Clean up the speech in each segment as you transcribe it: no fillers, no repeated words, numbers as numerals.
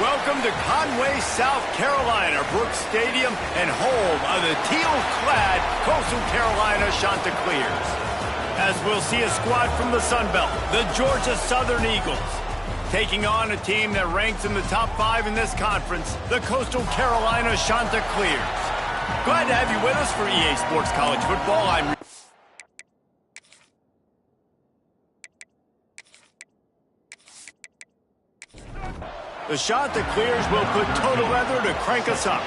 Welcome to Conway, South Carolina, Brooks Stadium, and home of the teal-clad Coastal Carolina Chanticleers. As we'll see a squad from the Sun Belt, the Georgia Southern Eagles, taking on a team that ranks in the top 5 in this conference, the Coastal Carolina Chanticleers. Glad to have you with us for EA Sports College Football. The Chanticleers will put total leather to crank us up.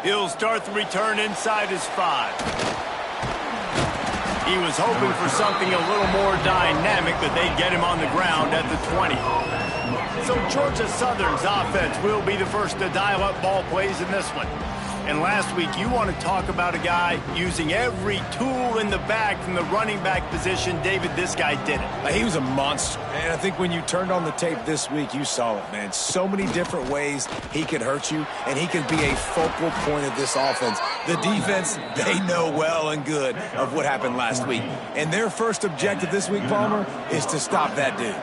He'll start the return inside his 5. He was hoping for something a little more dynamic, but they get him on the ground at the 20. So Georgia Southern's offense will be the first to dial up ball plays in this one. And last week, you want to talk about a guy using every tool in the bag from the running back position. David, this guy did it. He was a monster, man. I think when you turned on the tape this week, you saw it, man. So many different ways he could hurt you, and he could be a focal point of this offense. The defense, they know well and good of what happened last week. And their first objective this week, Palmer, is to stop that dude.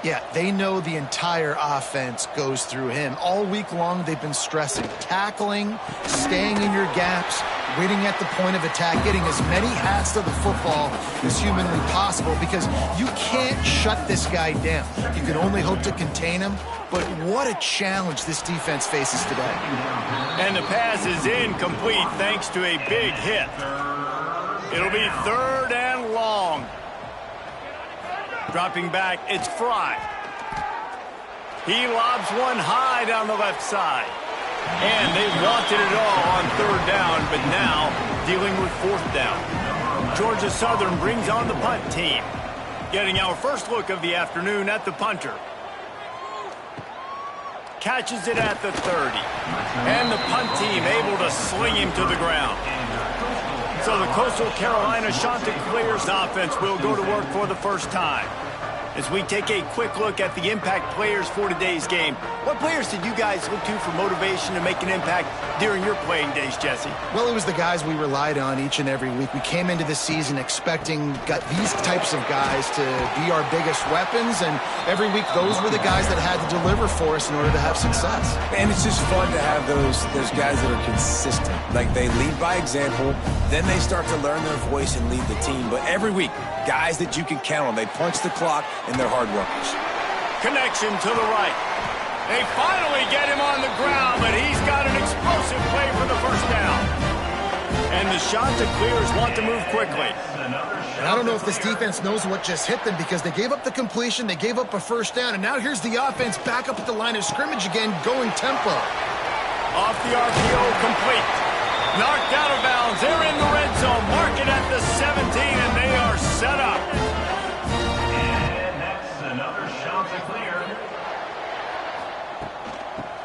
Yeah, they know the entire offense goes through him. All week long, they've been stressing tackling, staying in your gaps, waiting at the point of attack, getting as many hats to the football as humanly possible, because you can't shut this guy down. You can only hope to contain him, but what a challenge this defense faces today. And the pass is incomplete thanks to a big hit. It'll be 3rd and long. Dropping back, it's Fry. He lobs one high down the left side. And they wanted it all on 3rd down, but now dealing with 4th down. Georgia Southern brings on the punt team. Getting our first look of the afternoon at the punter. Catches it at the 30. And the punt team able to sling him to the ground. So the Coastal Carolina Chanticleers offense will go to work for the first time. As we take a quick look at the impact players for today's game, what players did you guys look to for motivation to make an impact during your playing days, Jesse? Well, it was the guys we relied on each and every week. We came into the season expecting these types of guys to be our biggest weapons, and every week those were the guys that had to deliver for us in order to have success. And it's just fun to have those guys that are consistent. Like, they lead by example, then they start to learn their voice and lead the team. But every week, guys that you can count on. They punch the clock, and they're hard workers. Connection to the right. They finally get him on the ground, but he's got an explosive play for the first down. And the Chanticleers want to move quickly. And I don't know if this defense knows what just hit them, because they gave up the completion, they gave up a first down, and now here's the offense back up at the line of scrimmage again, going tempo. Off the RPO, complete. Knocked out of bounds. They're in the red zone. Mark it at the 17, and they are set up. And that's another Chanticleer.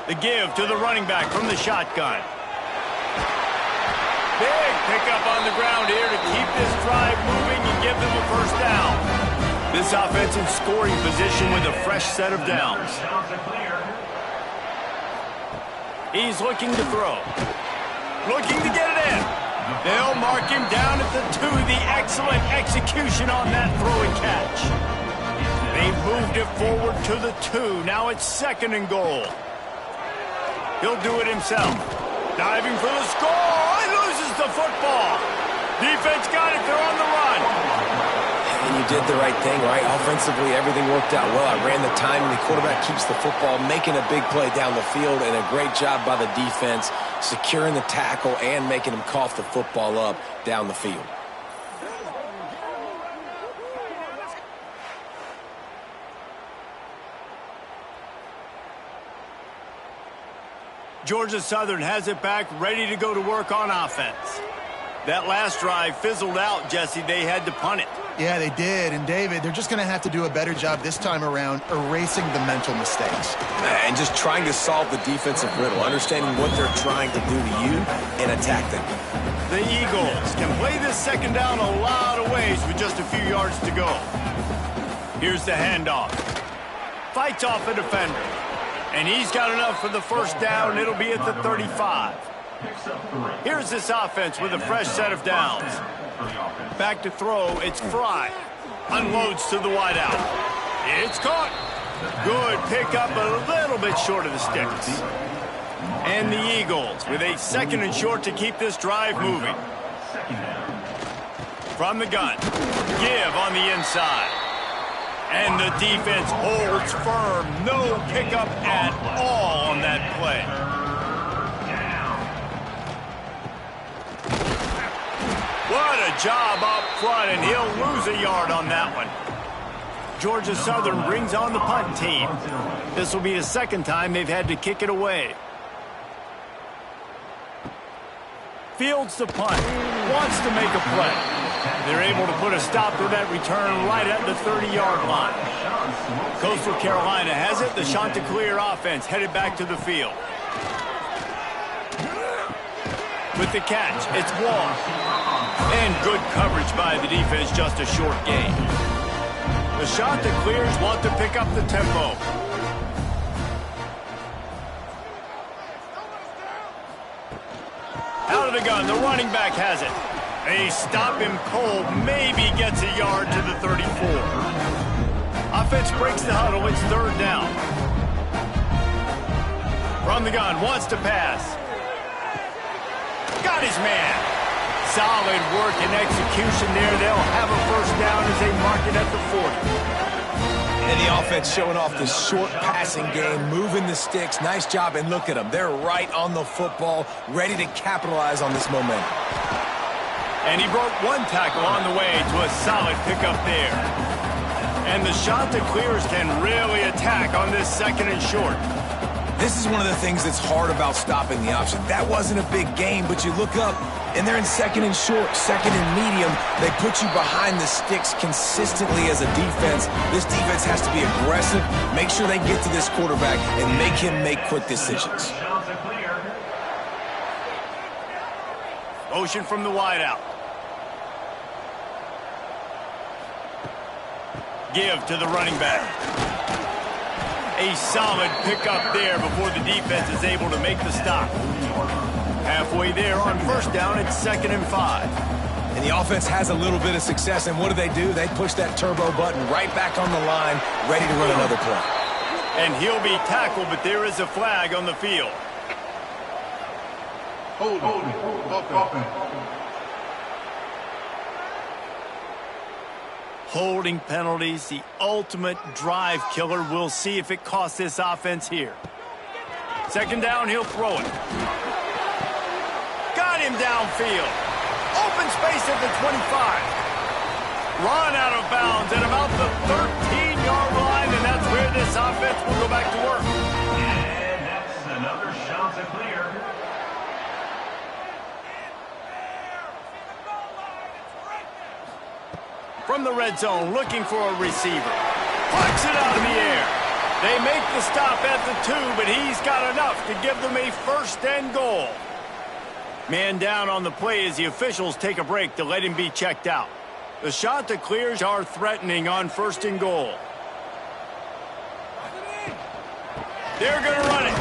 The give to the running back from the shotgun. Big pickup on the ground here to keep this drive moving and give them a first down. This offense in scoring position with a fresh set of downs. He's looking to throw. Looking to get it in. They'll mark him down at the 2. The excellent execution on that throw and catch. They've moved it forward to the 2. Now it's 2nd and goal. He'll do it himself. Diving for the score. He loses the football. Defense got it. They're on the run. And you did the right thing, right? Offensively, everything worked out well. I ran the time, and the quarterback keeps the football, making a big play down the field, and a great job by the defense, securing the tackle and making him cough the football up down the field. Georgia Southern has it back, ready to go to work on offense. That last drive fizzled out, Jesse. They had to punt it. Yeah, they did. And, David, they're just going to have to do a better job this time around erasing the mental mistakes. And just trying to solve the defensive riddle, understanding what they're trying to do to you and attack them. The Eagles can play this 2nd down a lot of ways with just a few yards to go. Here's the handoff. Fights off a defender. And he's got enough for the first down. It'll be at the 35. Here's this offense with a fresh set of downs. Back to throw, it's Fry. Unloads to the wideout. It's caught. Good pickup, a little bit short of the sticks. And the Eagles with a 2nd and short to keep this drive moving. From the gun. Give on the inside. And the defense holds firm. No pickup at all on that play. What a job up front, and he'll lose a yard on that one. Georgia Southern brings on the punt team. This will be the 2nd time they've had to kick it away. Fields the punt. Wants to make a play. They're able to put a stop to that return right at the 30-yard line. Coastal Carolina has it. The Chanticleer offense headed back to the field. With the catch, it's Wall. And good coverage by the defense, just a short gain. The Chanticleers want to pick up the tempo. Out of the gun, the running back has it. They stop him cold, maybe gets a yard to the 34. Offense breaks the huddle, it's 3rd down. From the gun, wants to pass. Got his man. Solid work and execution there. They'll have a 1st down as they mark it at the 40. And the offense showing off the short passing game, moving the sticks. Nice job, and look at them. They're right on the football, ready to capitalize on this momentum. And he broke 1 tackle on the way to a solid pickup there. And the Chanticleers can really attack on this 2nd and short. This is one of the things that's hard about stopping the option. That wasn't a big gain, but you look up, and they're in 2nd and short, 2nd and medium. They put you behind the sticks consistently as a defense. This defense has to be aggressive, make sure they get to this quarterback, and make him make quick decisions. Motion from the wideout. Give to the running back. A solid pickup there before the defense is able to make the stop. Halfway there on 1st down, it's 2nd and 5. And the offense has a little bit of success, and what do? They push that turbo button right back on the line, ready to run another play. And he'll be tackled, but there is a flag on the field. Holding penalties, the ultimate drive killer. We'll see if it costs this offense here. 2nd down, he'll throw it. Got him downfield. Open space at the 25. Run out of bounds at about the 13-yard line, and that's where this offense will go back to work. And that's another Chanticleer. From the red zone, looking for a receiver. Flicks it out in the air. They make the stop at the 2, but he's got enough to give them a 1st and goal. Man down on the play as the officials take a break to let him be checked out. The Chanticleers are threatening on 1st and goal. They're going to run it.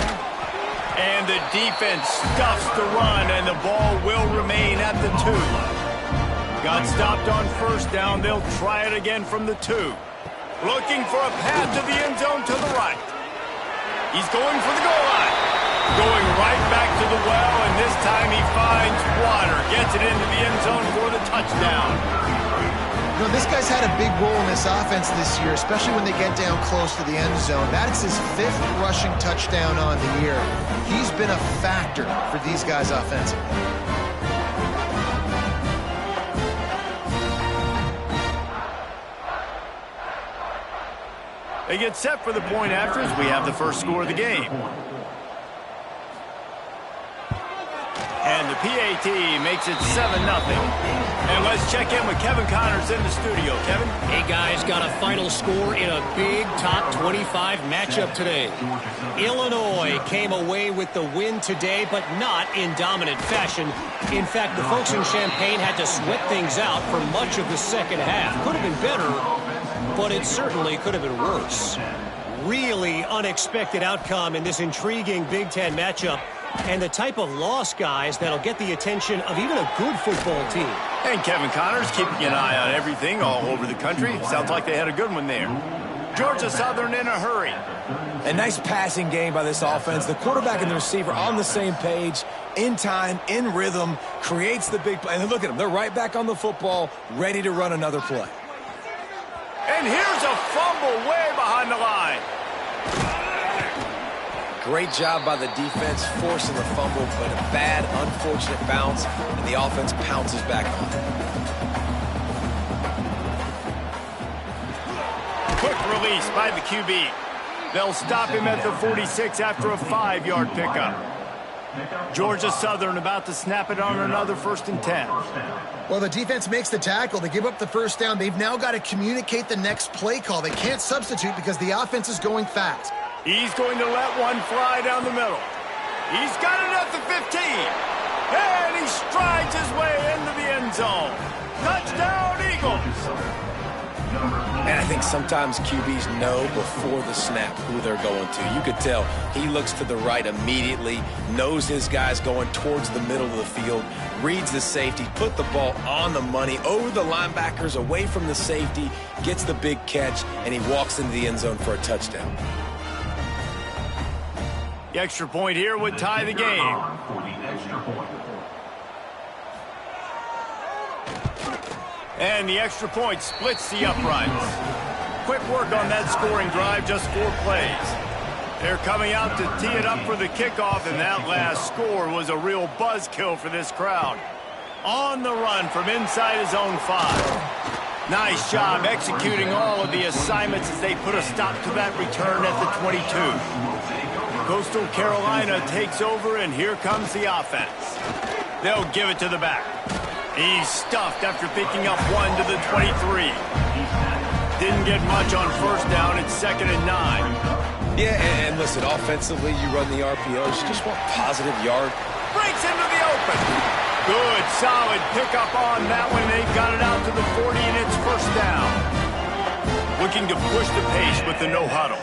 And the defense stuffs the run, and the ball will remain at the 2. Got stopped on 1st down. They'll try it again from the 2. Looking for a path to the end zone to the right. He's going for the goal line. Going right back to the well, and this time he finds water. Gets it into the end zone for the touchdown. You know, this guy's had a big role in this offense this year, especially when they get down close to the end zone. That's his 5th rushing touchdown on the year. He's been a factor for these guys offensively. They get set for the point after as we have the 1st score of the game. And the PAT makes it 7-0. And let's check in with Kevin Connors in the studio. Kevin? Hey, guys, got a final score in a big top 25 matchup today. Illinois came away with the win today, but not in dominant fashion. In fact, the folks in Champaign had to sweat things out for much of the 2nd half. Could have been better, but it certainly could have been worse. Really unexpected outcome in this intriguing Big Ten matchup, and the type of loss, guys, that'll get the attention of even a good football team. And Kevin Connors keeping an eye on everything all over the country. Sounds like they had a good one there. Georgia Southern in a hurry. A nice passing game by this offense. The quarterback and the receiver on the same page, in time, in rhythm, creates the big play. And look at them. They're right back on the football, ready to run another play. And here's a fumble way behind the line. Great job by the defense forcing the fumble, but a bad, unfortunate bounce, and the offense pounces back on it. Quick release by the QB. They'll stop him at the 46 after a 5-yard pickup. Georgia Southern about to snap it on another 1st and 10. Well, the defense makes the tackle. They give up the first down. They've now got to communicate the next play call. They can't substitute because the offense is going fast. He's going to let one fly down the middle. He's got it at the 15. And he strides his way into the end zone. Touchdown, Eagles. And I think sometimes QBs know before the snap who they're going to. You could tell he looks to the right immediately, knows his guy's going towards the middle of the field, reads the safety, put the ball on the money, over the linebackers, away from the safety, gets the big catch, and he walks into the end zone for a touchdown. The extra point here would tie the game. And the extra point splits the uprights. Quick work on that scoring drive, just 4 plays. They're coming out to tee it up for the kickoff, and that last score was a real buzzkill for this crowd. On the run from inside his own 5. Nice job executing all of the assignments as they put a stop to that return at the 22. Coastal Carolina takes over, and here comes the offense. They'll give it to the back. He's stuffed after picking up 1 to the 23. Didn't get much on first down. It's 2nd and 9. Yeah, and listen, offensively, you run the RPOs. You just want positive yard. Breaks into the open. Good, solid pickup on that one. They've got it out to the 40, and it's first down. Looking to push the pace with the no huddle.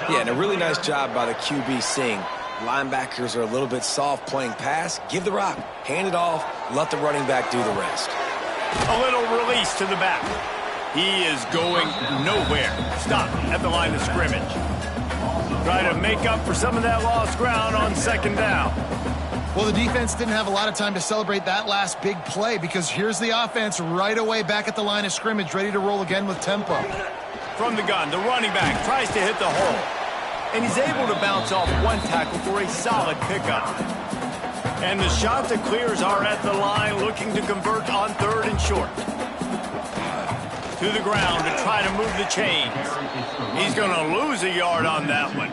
Yeah, and a really nice job by the QB seeing linebackers are a little bit soft playing pass. Give the rock, hand it off, let the running back do the rest. A little release to the back. He is going nowhere. Stop at the line of scrimmage. Try to make up for some of that lost ground on 2nd down. Well, the defense didn't have a lot of time to celebrate that last big play because here's the offense right away back at the line of scrimmage, ready to roll again with tempo. From the gun, the running back tries to hit the hole. And he's able to bounce off 1 tackle for a solid pickup. And the Chanticleers are at the line looking to convert on 3rd and short. To the ground to try to move the chains. He's going to lose a yard on that one.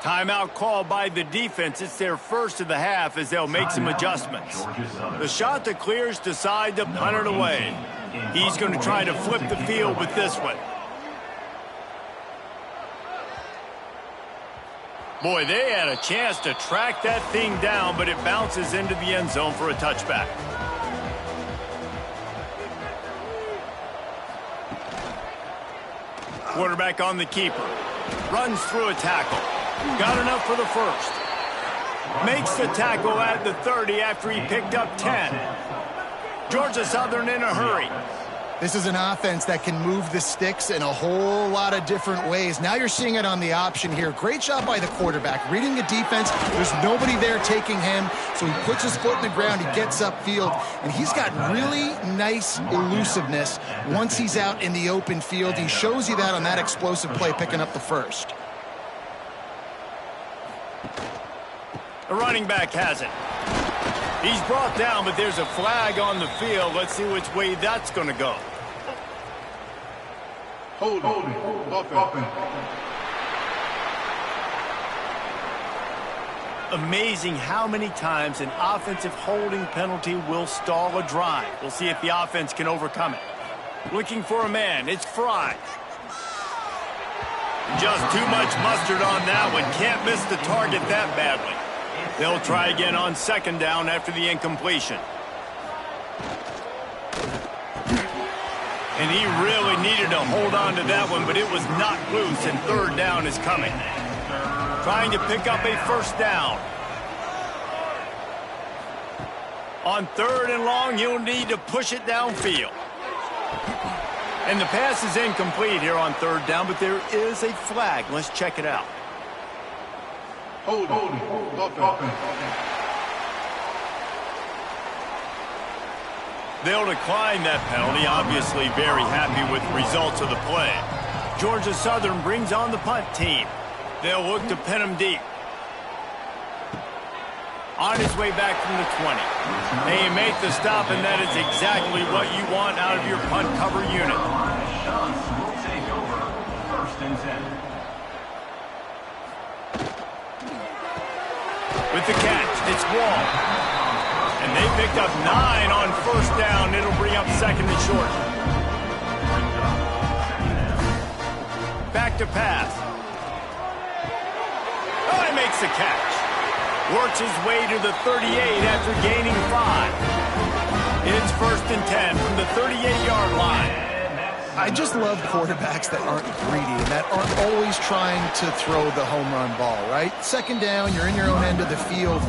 Timeout called by the defense. It's their first of the half as they'll make some adjustments. The Chanticleers decide to punt it away. He's going to try to flip the field with this one. Boy, they had a chance to track that thing down, but it bounces into the end zone for a touchback. Quarterback on the keeper. Runs through a tackle. Got enough for the first. Makes the tackle at the 30 after he picked up 10. Georgia Southern in a hurry. This is an offense that can move the sticks in a whole lot of different ways. Now you're seeing it on the option here. Great job by the quarterback. Reading the defense, there's nobody there taking him, so he puts his foot in the ground, he gets upfield, and he's got really nice elusiveness once he's out in the open field. He shows you that on that explosive play, picking up the first. The running back has it. He's brought down, but there's a flag on the field. Let's see which way that's going to go. Amazing how many times an offensive holding penalty will stall a drive. We'll see if the offense can overcome it. Looking for a man. It's Fry. Just too much mustard on that one. Can't miss the target that badly. They'll try again on 2nd down after the incompletion. And he really needed to hold on to that one, but it was knocked loose, and 3rd down is coming. Trying to pick up a first down. On 3rd and long, you'll need to push it downfield. And the pass is incomplete here on third down, but there is a flag. Let's check it out. Hold on. They'll decline that penalty, obviously very happy with the results of the play. Georgia Southern brings on the punt team. They'll look to pin him deep. On his way back from the 20. They make the stop, and that is exactly what you want out of your punt cover unit. Will take over 1st and 10. With the catch, it's Wall. And they picked up 9 on first down. It'll bring up 2nd and short. Back to pass. Oh, he makes the catch. Works his way to the 38 after gaining 5. It's 1st and 10 from the 38-yard line. I just love quarterbacks that aren't greedy and that aren't always trying to throw the home run ball, right? 2nd down, you're in your own end of the field.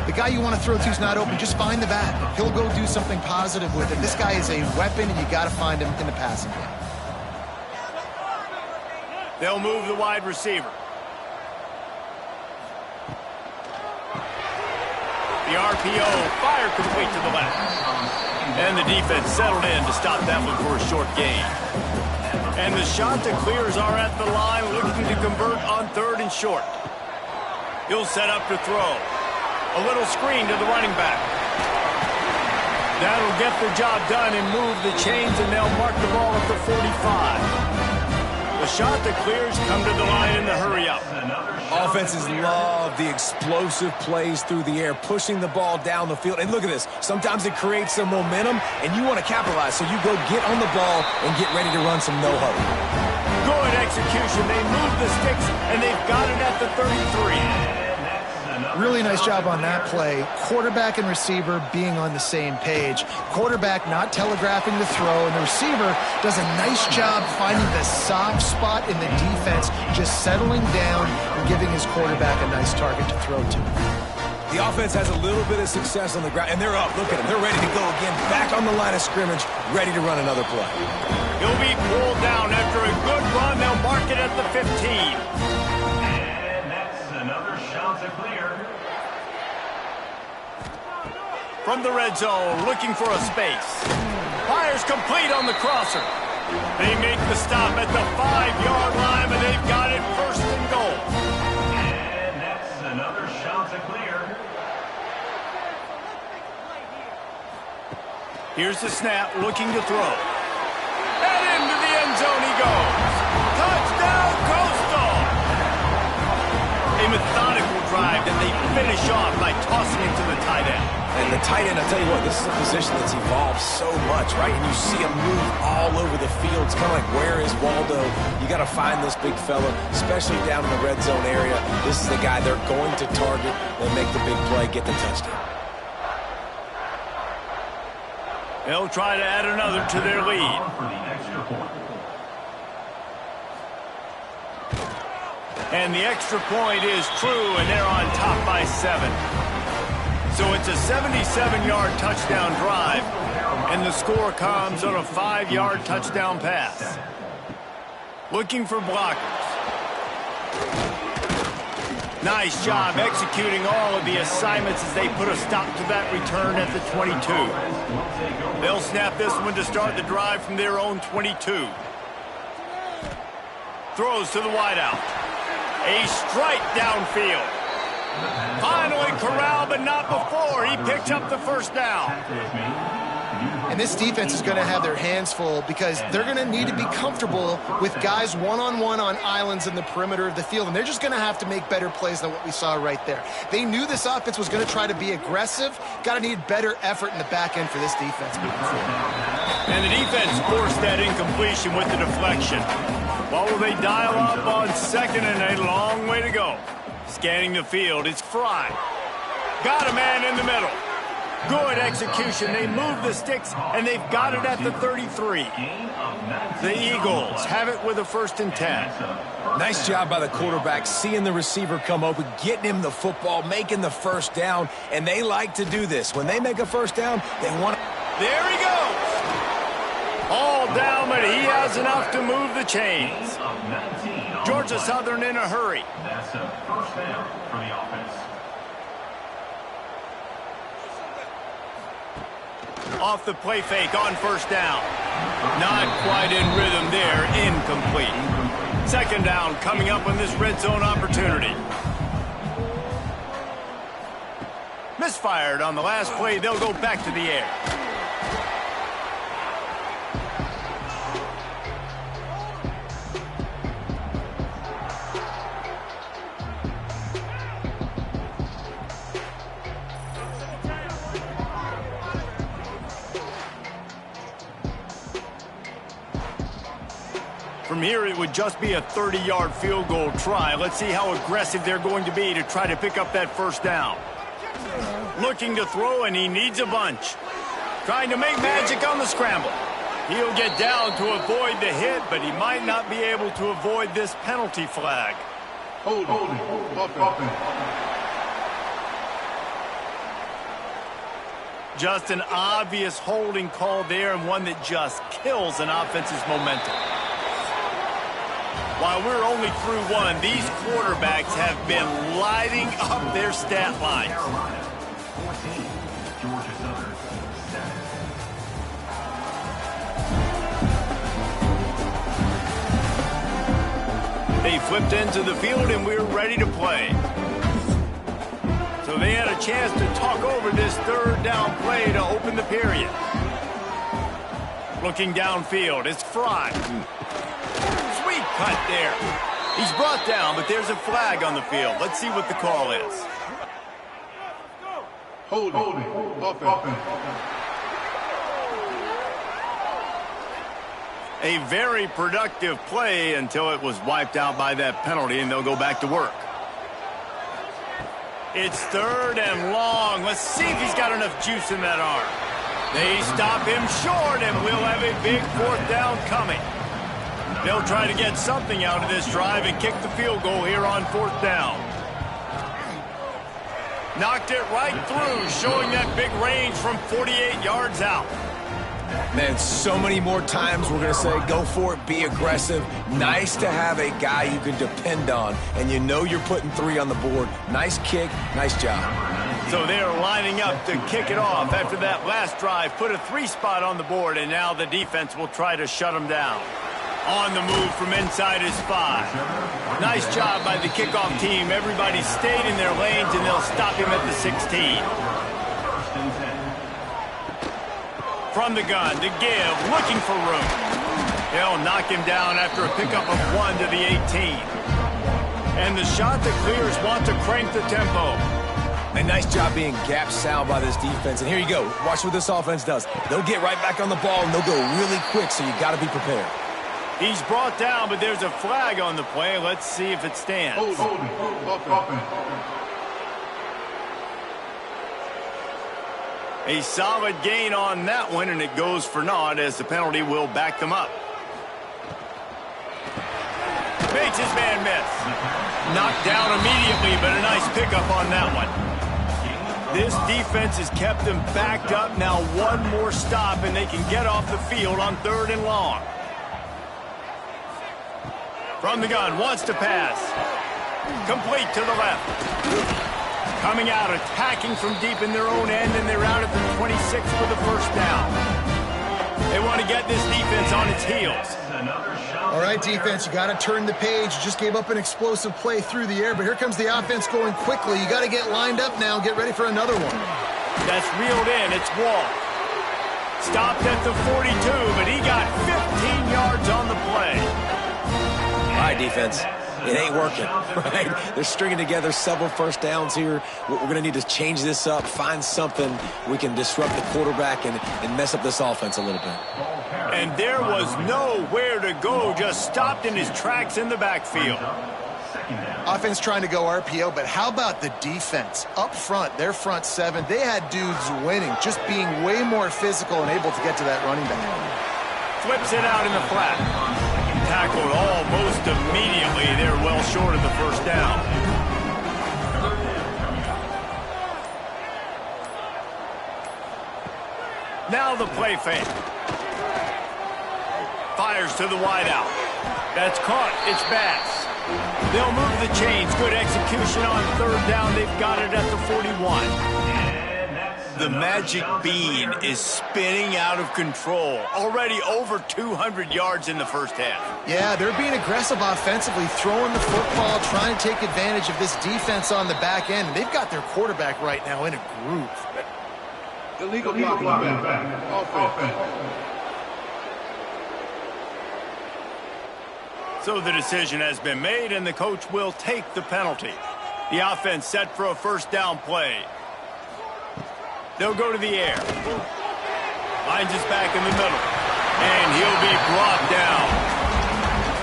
The guy you want to throw to is not open. Just find the back. He'll go do something positive with it. This guy is a weapon, and you got to find him in the passing game. They'll move the wide receiver. The RPO, fire complete to the left. And the defense settled in to stop that one for a short gain. And the Chanticleers are at the line looking to convert on 3rd and short. He'll set up to throw. A little screen to the running back. That'll get the job done and move the chains, and they'll mark the ball at the 45. The Chanticleers come to the line in the hurry-up. Offenses love the explosive plays through the air, pushing the ball down the field. And look at this. Sometimes it creates some momentum, and you want to capitalize. So you go get on the ball and get ready to run some no-huddle. Good execution. They move the sticks, and they've got it at the 33. Really nice job on that play. Quarterback and receiver being on the same page. Quarterback not telegraphing the throw, and the receiver does a nice job finding the soft spot in the defense, just settling down and giving his quarterback a nice target to throw to. The offense has a little bit of success on the ground, and they're up. Look at them. They're ready to go again, back on the line of scrimmage, ready to run another play. He'll be pulled down after a good run. They'll mark it at the 15. And that's another shot to clear. From the red zone, looking for a space. Fires complete on the crosser. They make the stop at the 5-yard line, and they've got it 1st and goal. And that's another shot to clear. Here's the snap, looking to throw. And into the end zone he goes. Touchdown, Coastal! A methodical drive that they finish off by tossing it to the tight end. And the tight end, I'll tell you what, this is a position that's evolved so much, right? And you see him move all over the field. It's kind of like, where is Waldo? You got to find this big fella, especially down in the red zone area. This is the guy they're going to target and make the big play, get the touchdown. They'll try to add another to their lead. For the extra point. And the extra point is true, and they're on top by 7. So it's a 77-yard touchdown drive, and the score comes on a 5-yard touchdown pass. Looking for blockers. Nice job executing all of the assignments as they put a stop to that return at the 22. They'll snap this one to start the drive from their own 22. Throws to the wideout. A strike downfield. Finally corralled, but not before. He picks up the 1st down. And this defense is going to have their hands full because they're going to need to be comfortable with guys one-on-one on islands in the perimeter of the field, and they're just going to have to make better plays than what we saw right there. They knew this offense was going to try to be aggressive. Got to need better effort in the back end for this defense moving forward. And the defense forced that incompletion with the deflection. What will they dial up on 2nd and a long way to go? Scanning the field, it's Fry. Got a man in the middle. Good execution. They move the sticks, and they've got it at the 33. The Eagles have it with a 1st and 10. Nice job by the quarterback, seeing the receiver come open, getting him the football, making the 1st down, and they like to do this. When they make a 1st down, they want to... There he goes. All down, but he has enough to move the chains. Georgia Southern in a hurry. That's a first down for the offense. Off the play fake on first down. Not quite in rhythm there. Incomplete. Second down coming up on this red zone opportunity. Misfired on the last play. They'll go back to the air. From here, it would just be a 30-yard field goal try. Let's see how aggressive they're going to be to try to pick up that first down. Looking to throw, and he needs a bunch. Trying to make magic on the scramble. He'll get down to avoid the hit, but he might not be able to avoid this penalty flag. Just an obvious holding call there, and one that just kills an offense's momentum. While we're only through one, these quarterbacks have been lighting up their stat lines. Georgia Southern, 7. They flipped into the field, and we're ready to play. So they had a chance to talk over this third down play to open the period. Looking downfield, it's Fry. Sweet cut there. He's brought down, but there's a flag on the field. Let's see what the call is. Holding. A very productive play until it was wiped out by that penalty, and they'll go back to work. It's third and long. Let's see if he's got enough juice in that arm. They stop him short, and we'll have a big fourth down coming. They'll try to get something out of this drive and kick the field goal here on fourth down. Knocked it right through, showing that big range from 48 yards out. Man, so many more times we're going to say, go for it, be aggressive. Nice to have a guy you can depend on, and you know you're putting 3 on the board. Nice kick, nice job. So they're lining up to kick it off after that last drive. Put a 3 spot on the board, and now the defense will try to shut them down. On the move from inside his 5. Nice job by the kickoff team. Everybody stayed in their lanes, and they'll stop him at the 16. From the gun to give, looking for room. They'll knock him down after a pickup of 1 to the 18. And the shot that clears want to crank the tempo. A nice job being gap sound by this defense. And here you go. Watch what this offense does. They'll get right back on the ball, and they'll go really quick, so you got to be prepared. He's brought down, but there's a flag on the play. Let's see if it stands. A solid gain on that one, and it goes for naught as the penalty will back them up. Makes his man miss. Knocked down immediately, but a nice pickup on that one. This defense has kept them backed up. Now one more stop, and they can get off the field on 3rd and long. From the gun, wants to pass. Complete to the left. Coming out, attacking from deep in their own end, and they're out at the 26 for the first down. They want to get this defense on its heels. All right, defense, you got to turn the page. You just gave up an explosive play through the air, but here comes the offense going quickly. You got to get lined up now, get ready for another one. That's reeled in. It's Wall. Stopped at the 42, but he got 15 yards on the play. All right, defense. It ain't working, right? They're stringing together several first downs here. We're going to need to change this up, find something we can disrupt the quarterback and mess up this offense a little bit. And there was nowhere to go, just stopped in his tracks in the backfield. Offense trying to go RPO, but how about the defense? Up front, their front 7, they had dudes winning, just being way more physical and able to get to that running back. Flips it out in the flat. Tackled almost immediately. They're well short of the first down. Now the play fake. fires to the wideout. That's caught. It's Bass. They'll move the chains. Good execution on third down. They've got it at the 41. The magic bean is spinning out of control. Already over 200 yards in the first half. Yeah, they're being aggressive offensively, throwing the football, trying to take advantage of this defense on the back end. They've got their quarterback right now in a groove. Illegal blocking back. Offense. So the decision has been made, and the coach will take the penalty. The offense set for a first down play. They'll go to the air. Finds his back in the middle. And he'll be brought down.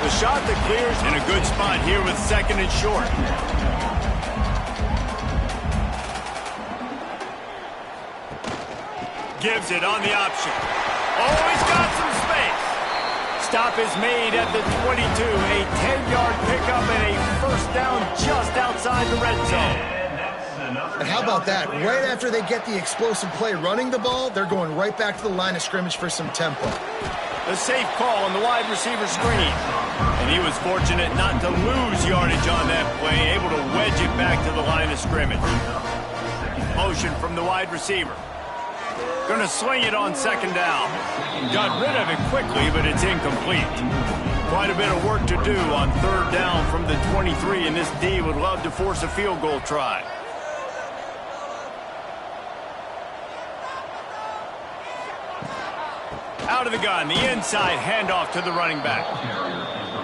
The shot that clears in a good spot here with second and short. Gives it on the option. Oh, he's got some space. Stop is made at the 22. A 10-yard pickup and a first down just outside the red zone. And how about that? Right after they get the explosive play running the ball, they're going right back to the line of scrimmage for some tempo. A safe call on the wide receiver screen. And he was fortunate not to lose yardage on that play, able to wedge it back to the line of scrimmage. Motion from the wide receiver. Going to sling it on second down. Got rid of it quickly, but it's incomplete. Quite a bit of work to do on third down from the 23, and this D would love to force a field goal try. Out of the gun, the inside handoff to the running back.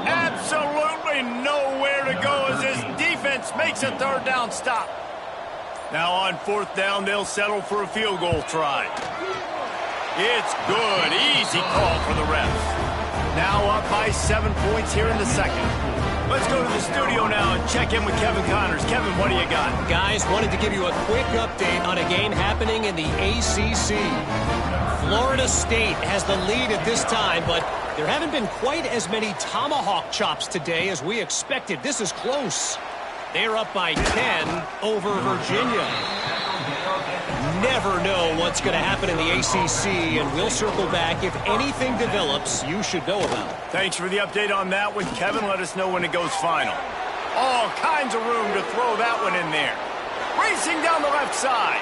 Absolutely nowhere to go as this defense makes a third down stop. Now on fourth down, they'll settle for a field goal try. It's good. Easy call for the refs. Now up by 7 points here in the second. Let's go to the studio now and check in with Kevin Connors. Kevin, what do you got? Guys, wanted to give you a quick update on a game happening in the ACC. Florida State has the lead at this time, but there haven't been quite as many tomahawk chops today as we expected. This is close. They're up by 10 over Virginia. Never know what's going to happen in the ACC, and we'll circle back if anything develops you should know about. Thanks for the update on that one, Kevin. Let us know when it goes final. All kinds of room to throw that one in there. Racing down the left side.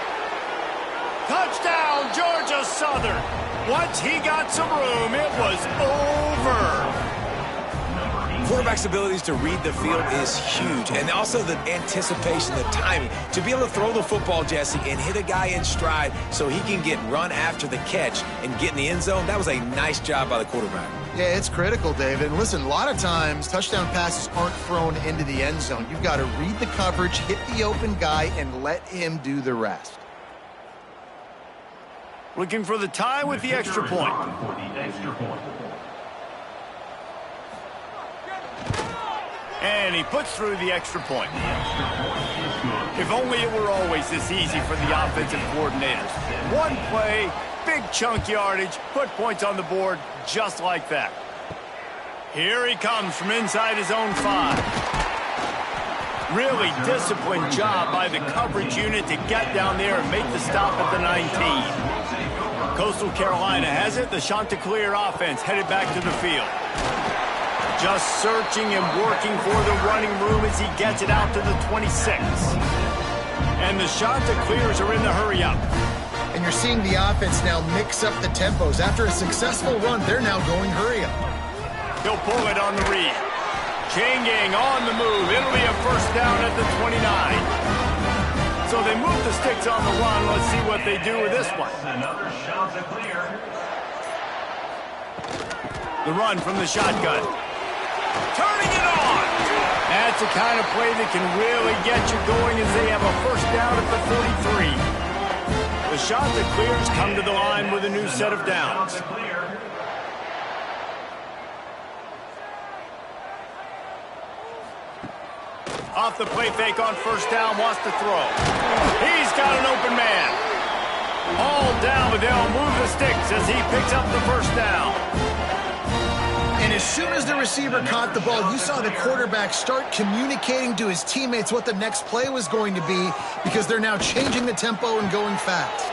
Touchdown, Georgia Southern. Once he got some room, it was over. Quarterback's abilities to read the field is huge, and also the anticipation, the timing. To be able to throw the football, Jesse, and hit a guy in stride so he can get run after the catch and get in the end zone, that was a nice job by the quarterback. Yeah, it's critical, David. And listen, a lot of times touchdown passes aren't thrown into the end zone. You've got to read the coverage, hit the open guy, and let him do the rest. Looking for the tie with the extra point. And he puts through the extra point. If only it were always this easy for the offensive coordinators. One play, big chunk yardage, put points on the board just like that. Here he comes from inside his own 5. Really disciplined job by the coverage unit to get down there and make the stop at the 19. Coastal Carolina has it. The Chanticleer offense headed back to the field. Just searching and working for the running room as he gets it out to the 26. And the Chanticleers are in the hurry-up. And you're seeing the offense now mix up the tempos. After a successful run, they're now going hurry-up. He'll pull it on the read. Chain gang on the move. It'll be a first down at the 29. So they move the sticks on the run. Let's see what they do with this one. Another shot to clear. The run from the shotgun. Turning it on. That's the kind of play that can really get you going as they have a first down at the 43. The Chanticleers come to the line with a new set of downs. Off the play fake on first down, wants to throw. He's got an open man. All down, but they'll move the sticks as he picks up the first down. And as soon as the receiver caught the ball, you saw the quarterback start communicating to his teammates what the next play was going to be because they're now changing the tempo and going fast.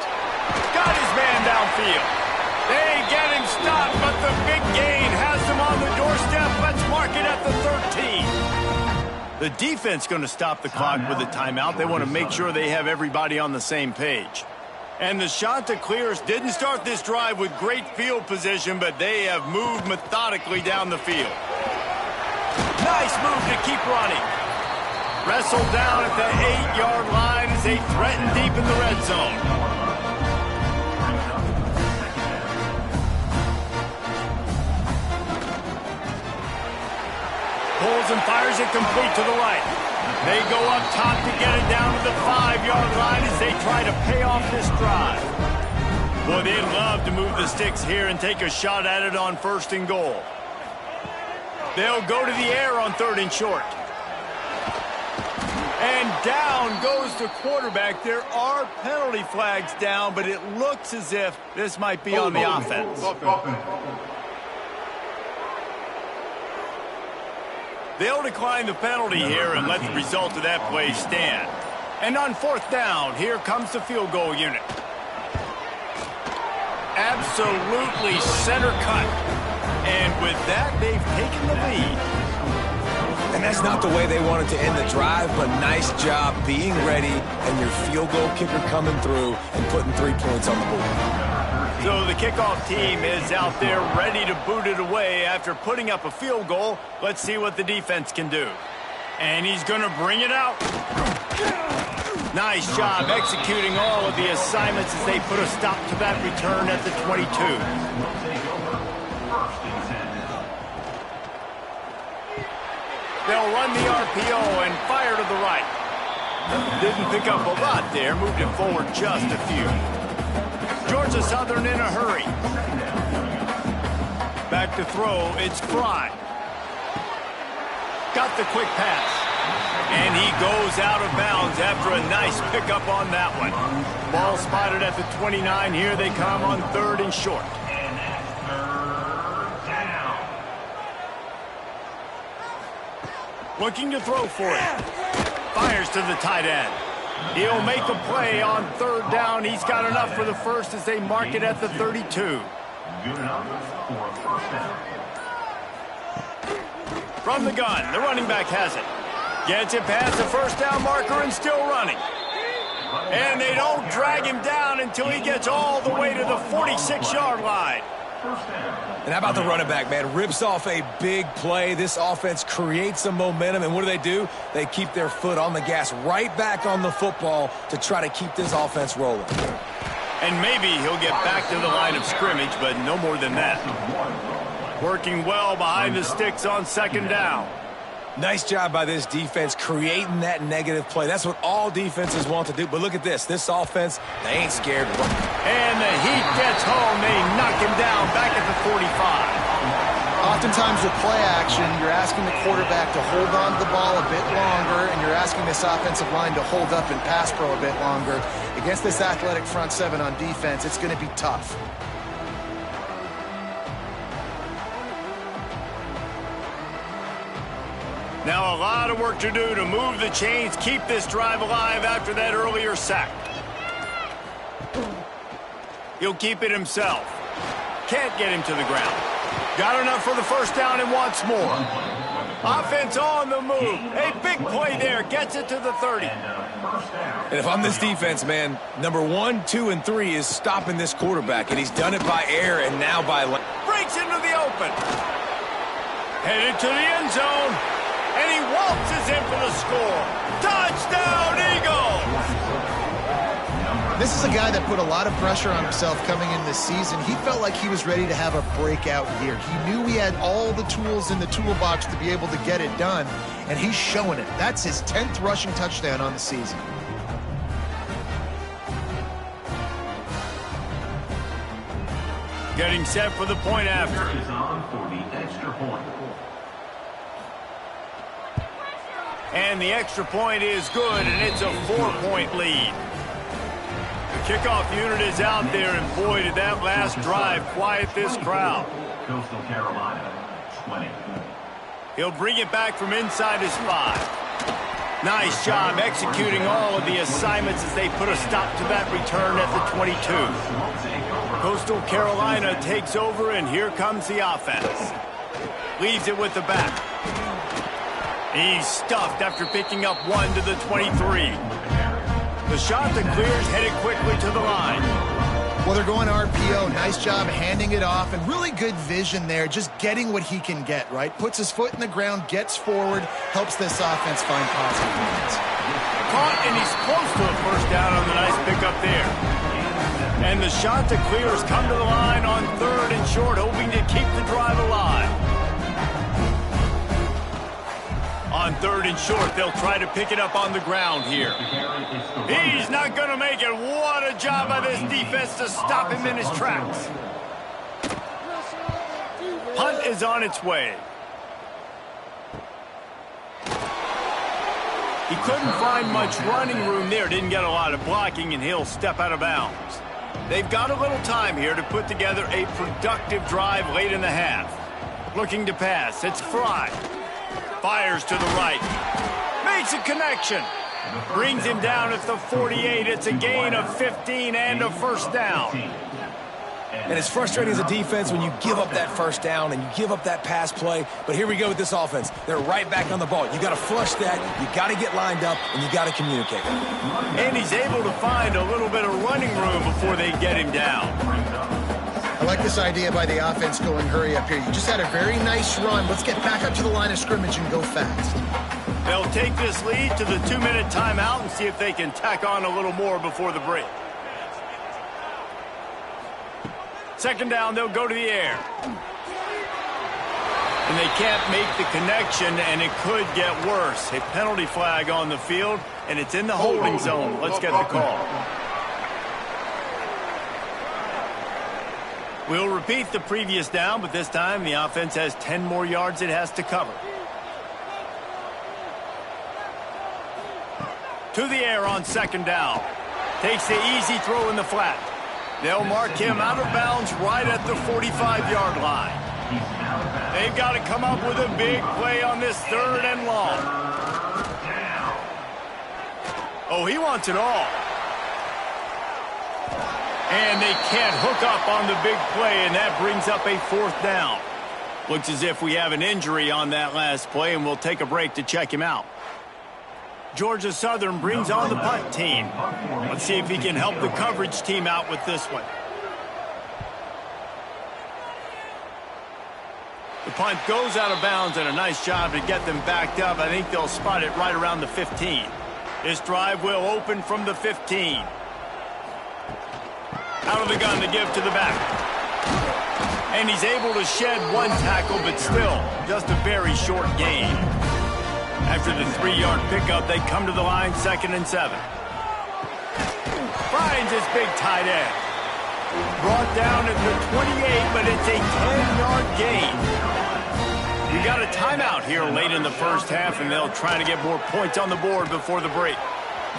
Got his man downfield. They get him stopped, but the big gain has them doorstep. Let's mark it at the 13. The defense going to stop the clock with a timeout. They want to make sure they have everybody on the same page. And the Chanticleers didn't start this drive with great field position, but they have moved methodically down the field. Nice move to keep running. Wrestled down at the 8-yard line as they threaten deep in the red zone. Pulls and fires it complete to the right. They go up top to get it down to the 5-yard line as they try to pay off this drive. Boy, they'd love to move the sticks here and take a shot at it on 1st and goal. They'll go to the air on 3rd and short. And down goes the quarterback. There are penalty flags down, but it looks as if this might be on the offense. They'll decline the penalty here and let the result of that play stand. And on 4th down, here comes the field goal unit. Absolutely center cut. And with that, they've taken the lead. And that's not the way they wanted to end the drive, but nice job being ready and your field goal kicker coming through and putting 3 points on the board. So the kickoff team is out there ready to boot it away after putting up a field goal. Let's see what the defense can do. And he's going to bring it out. Nice job executing all of the assignments as they put a stop to that return at the 22. They'll run the RPO and fire to the right. Didn't pick up a lot there, moved it forward just a few. Georgia Southern in a hurry. Back to throw, it's Fry. Got the quick pass. And he goes out of bounds after a nice pickup on that one. Ball spotted at the 29. Here they come on 3rd and short. And that's 3rd down. Looking to throw for it. Fires to the tight end. He'll make a play on 3rd down. He's got enough for the first as they mark it at the 32. Good enough for a 1st down. From the gun, the running back has it. Gets it past the 1st down marker and still running. And they don't drag him down until he gets all the way to the 46-yard line. And how about the running back, man? Rips off a big play. This offense creates some momentum, and what do? They keep their foot on the gas, right back on the football to try to keep this offense rolling. And maybe he'll get back to the line of scrimmage, but no more than that. Working well behind the sticks on 2nd down. Nice job by this defense creating that negative play. That's what all defenses want to do. But look at this. This offense, they ain't scared. And the heat gets home. They knock him down back at the 45. Oftentimes with play action, you're asking the quarterback to hold on to the ball a bit longer, and you're asking this offensive line to hold up and pass pro a bit longer. Against this athletic front 7 on defense, it's going to be tough. Now a lot of work to do to move the chains, keep this drive alive after that earlier sack. He'll keep it himself. Can't get him to the ground. Got enough for the 1st down and wants more. Offense on the move. A big play there. Gets it to the 30. And if I'm this defense, man, number 1, 2, and 3 is stopping this quarterback. And he's done it by air and now by land. Breaks into the open. Headed to the end zone. And he waltzes in for the score. Touchdown, Eagles! This is a guy that put a lot of pressure on himself coming in this season. He felt like he was ready to have a breakout year. He knew he had all the tools in the toolbox to be able to get it done, and he's showing it. That's his 10th rushing touchdown on the season. Getting set for the point after. Is on for the extra point. And the extra point is good, and it's a 4-point lead. The kickoff unit is out there, and boy, did that last drive quiet this crowd. Coastal Carolina, 20. He'll bring it back from inside his 5. Nice job executing all of the assignments as they put a stop to that return at the 22. Coastal Carolina takes over, and here comes the offense. Leaves it with the back. He's stuffed after picking up 1 to the 23. The shot that clears headed quickly to the line. Well, they're going RPO. Nice job handing it off, and really good vision there, just getting what he can get, right? Puts his foot in the ground, gets forward, helps this offense find positive points. Caught, and he's close to a first down on the nice pickup there. And the shot that clears come to the line on 3rd and short, hoping to keep the drive alive. On 3rd and short, they'll try to pick it up on the ground here. He's not going to make it. What a job by this defense to stop him in his tracks. Punt is on its way. He couldn't find much running room there. Didn't get a lot of blocking, and he'll step out of bounds. They've got a little time here to put together a productive drive late in the half. Looking to pass. It's Fry. Fires to the right. Makes a connection. Brings him down at the 48. It's a gain of 15 and a first down. And it's frustrating as a defense when you give up that first down and you give up that pass play. But here we go with this offense. They're right back on the ball. You got to flush that. You got to get lined up, and you got to communicate. And he's able to find a little bit of running room before they get him down. I like this idea by the offense going hurry up here. You just had a very nice run. Let's get back up to the line of scrimmage and go fast. They'll take this lead to the 2-minute timeout and see if they can tack on a little more before the break. Second down, they'll go to the air. And they can't make the connection, and it could get worse. A penalty flag on the field, and it's in the holding zone. Let's get the call. We'll repeat the previous down, but this time the offense has 10 more yards it has to cover. To the air on second down. Takes the easy throw in the flat. They'll mark him out of bounds right at the 45-yard line. They've got to come up with a big play on this 3rd and long. Oh, he wants it all. And they can't hook up on the big play, and that brings up a 4th down. Looks as if we have an injury on that last play, and we'll take a break to check him out. Georgia Southern brings on the punt team. Let's see if he can help the coverage team out with this one. The punt goes out of bounds, and a nice job to get them backed up. I think they'll spot it right around the 15. This drive will open from the 15. Out of the gun to give to the back. And he's able to shed 1 tackle, but still just a very short gain. After the 3-yard pickup, they come to the line 2nd and 7. Finds his big tight end. Brought down at the 28, but it's a 10-yard gain. You got a timeout here late in the first half, and they'll try to get more points on the board before the break.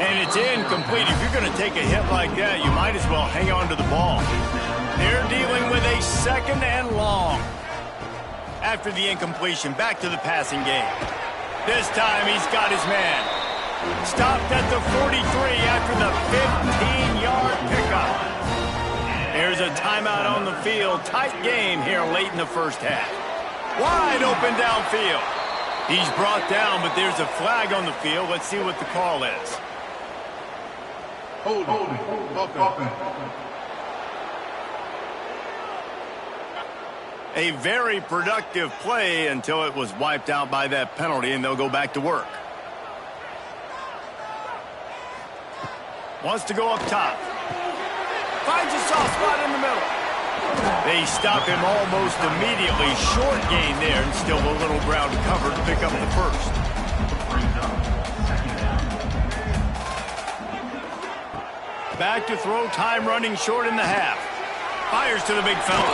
And it's incomplete. If you're going to take a hit like that, you might as well hang on to the ball. They're dealing with a 2nd and long. After the incompletion, back to the passing game. This time he's got his man. Stopped at the 43 after the 15-yard pickup. There's a timeout on the field. Tight game here late in the first half. Wide open downfield. He's brought down, but there's a flag on the field. Let's see what the call is. Holding. A very productive play until it was wiped out by that penalty, and they'll go back to work. Wants to go up top. Finds a soft spot in the middle. They stop him almost immediately. Short gain there, and still a little ground covered to pick up the first. Back to throw, time running short in the half. Fires to the big fella.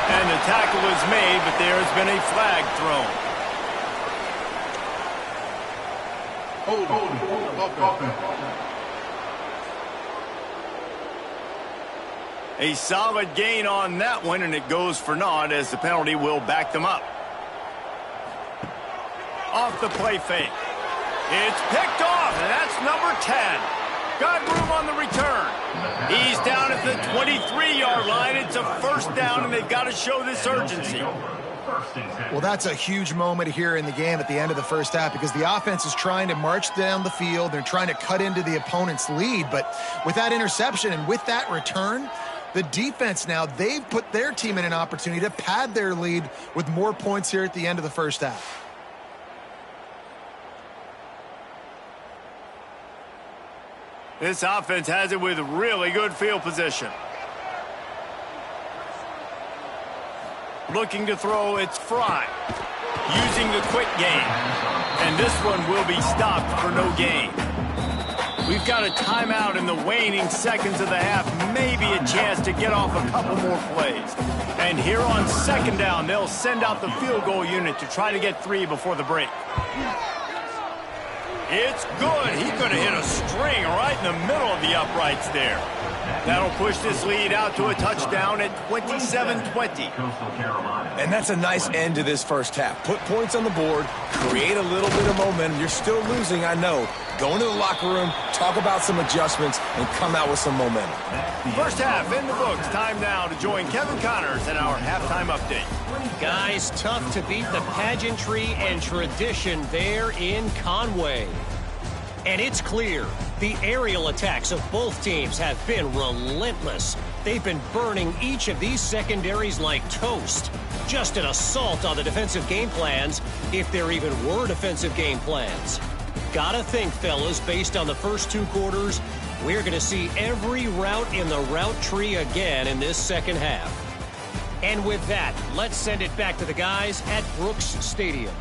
And the tackle is made, but there has been a flag thrown. A solid gain on that one, and it goes for naught as the penalty will back them up. Off the play fake. It's picked off, and that's number 10. Got room on the return. He's down at the 23-yard line. It's a first down, and they've got to show this urgency. First and 10. Well, that's a huge moment here in the game at the end of the first half because the offense is trying to march down the field. They're trying to cut into the opponent's lead. But with that interception and with that return, the defense now, they've put their team in an opportunity to pad their lead with more points here at the end of the first half. This offense has it with really good field position. Looking to throw, it's Fry. Using the quick game. And this one will be stopped for no gain. We've got a timeout in the waning seconds of the half. Maybe a chance to get off a couple more plays. And here on second down, they'll send out the field goal unit to try to get 3 before the break. It's good. He could have hit a string right in the middle of the uprights there. That'll push this lead out to a touchdown at 27-20. And that's a nice end to this first half. Put points on the board, create a little bit of momentum. You're still losing, I know. Go into the locker room, talk about some adjustments, and come out with some momentum. First half in the books. Time now to join Kevin Connors in our halftime update. Guys, tough to beat the pageantry and tradition there in Conway. And it's clear, the aerial attacks of both teams have been relentless. They've been burning each of these secondaries like toast. Just an assault on the defensive game plans, if there even were defensive game plans. Gotta think, fellas, based on the first 2 quarters, we're going to see every route in the route tree again in this second half. And with that, let's send it back to the guys at Brooks Stadium.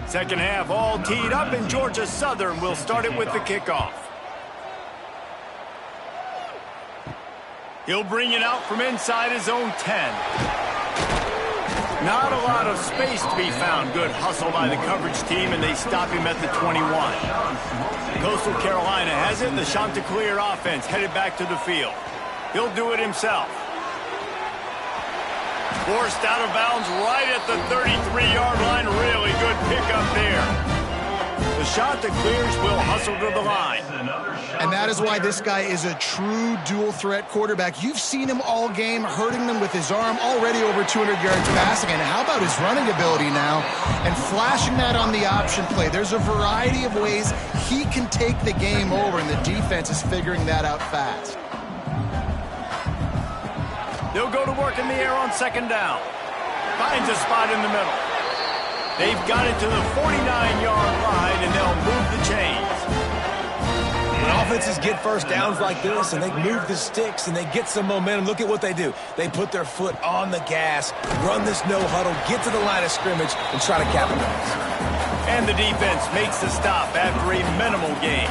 Second half all teed up, and Georgia Southern will start it with the kickoff. He'll bring it out from inside his own 10. Not a lot of space to be found. Good hustle by the coverage team, and they stop him at the 21. Coastal Carolina has it. The Chanticleer offense headed back to the field. He'll do it himself. Forced out of bounds right at the 33-yard line. Really good pickup there. The Chanticleers will hustle to the line. And that is why this guy is a true dual-threat quarterback. You've seen him all game, hurting them with his arm, already over 200 yards passing. And how about his running ability now? And flashing that on the option play. There's a variety of ways he can take the game over, and the defense is figuring that out fast. They'll go to work in the air on second down. Finds a spot in the middle. They've got it to the 49-yard line, and they'll move the chains. When offenses get first downs like this and they move the sticks and they get some momentum, look at what they do. They put their foot on the gas, run this no huddle, get to the line of scrimmage, and try to capitalize. And the defense makes the stop after a minimal gain.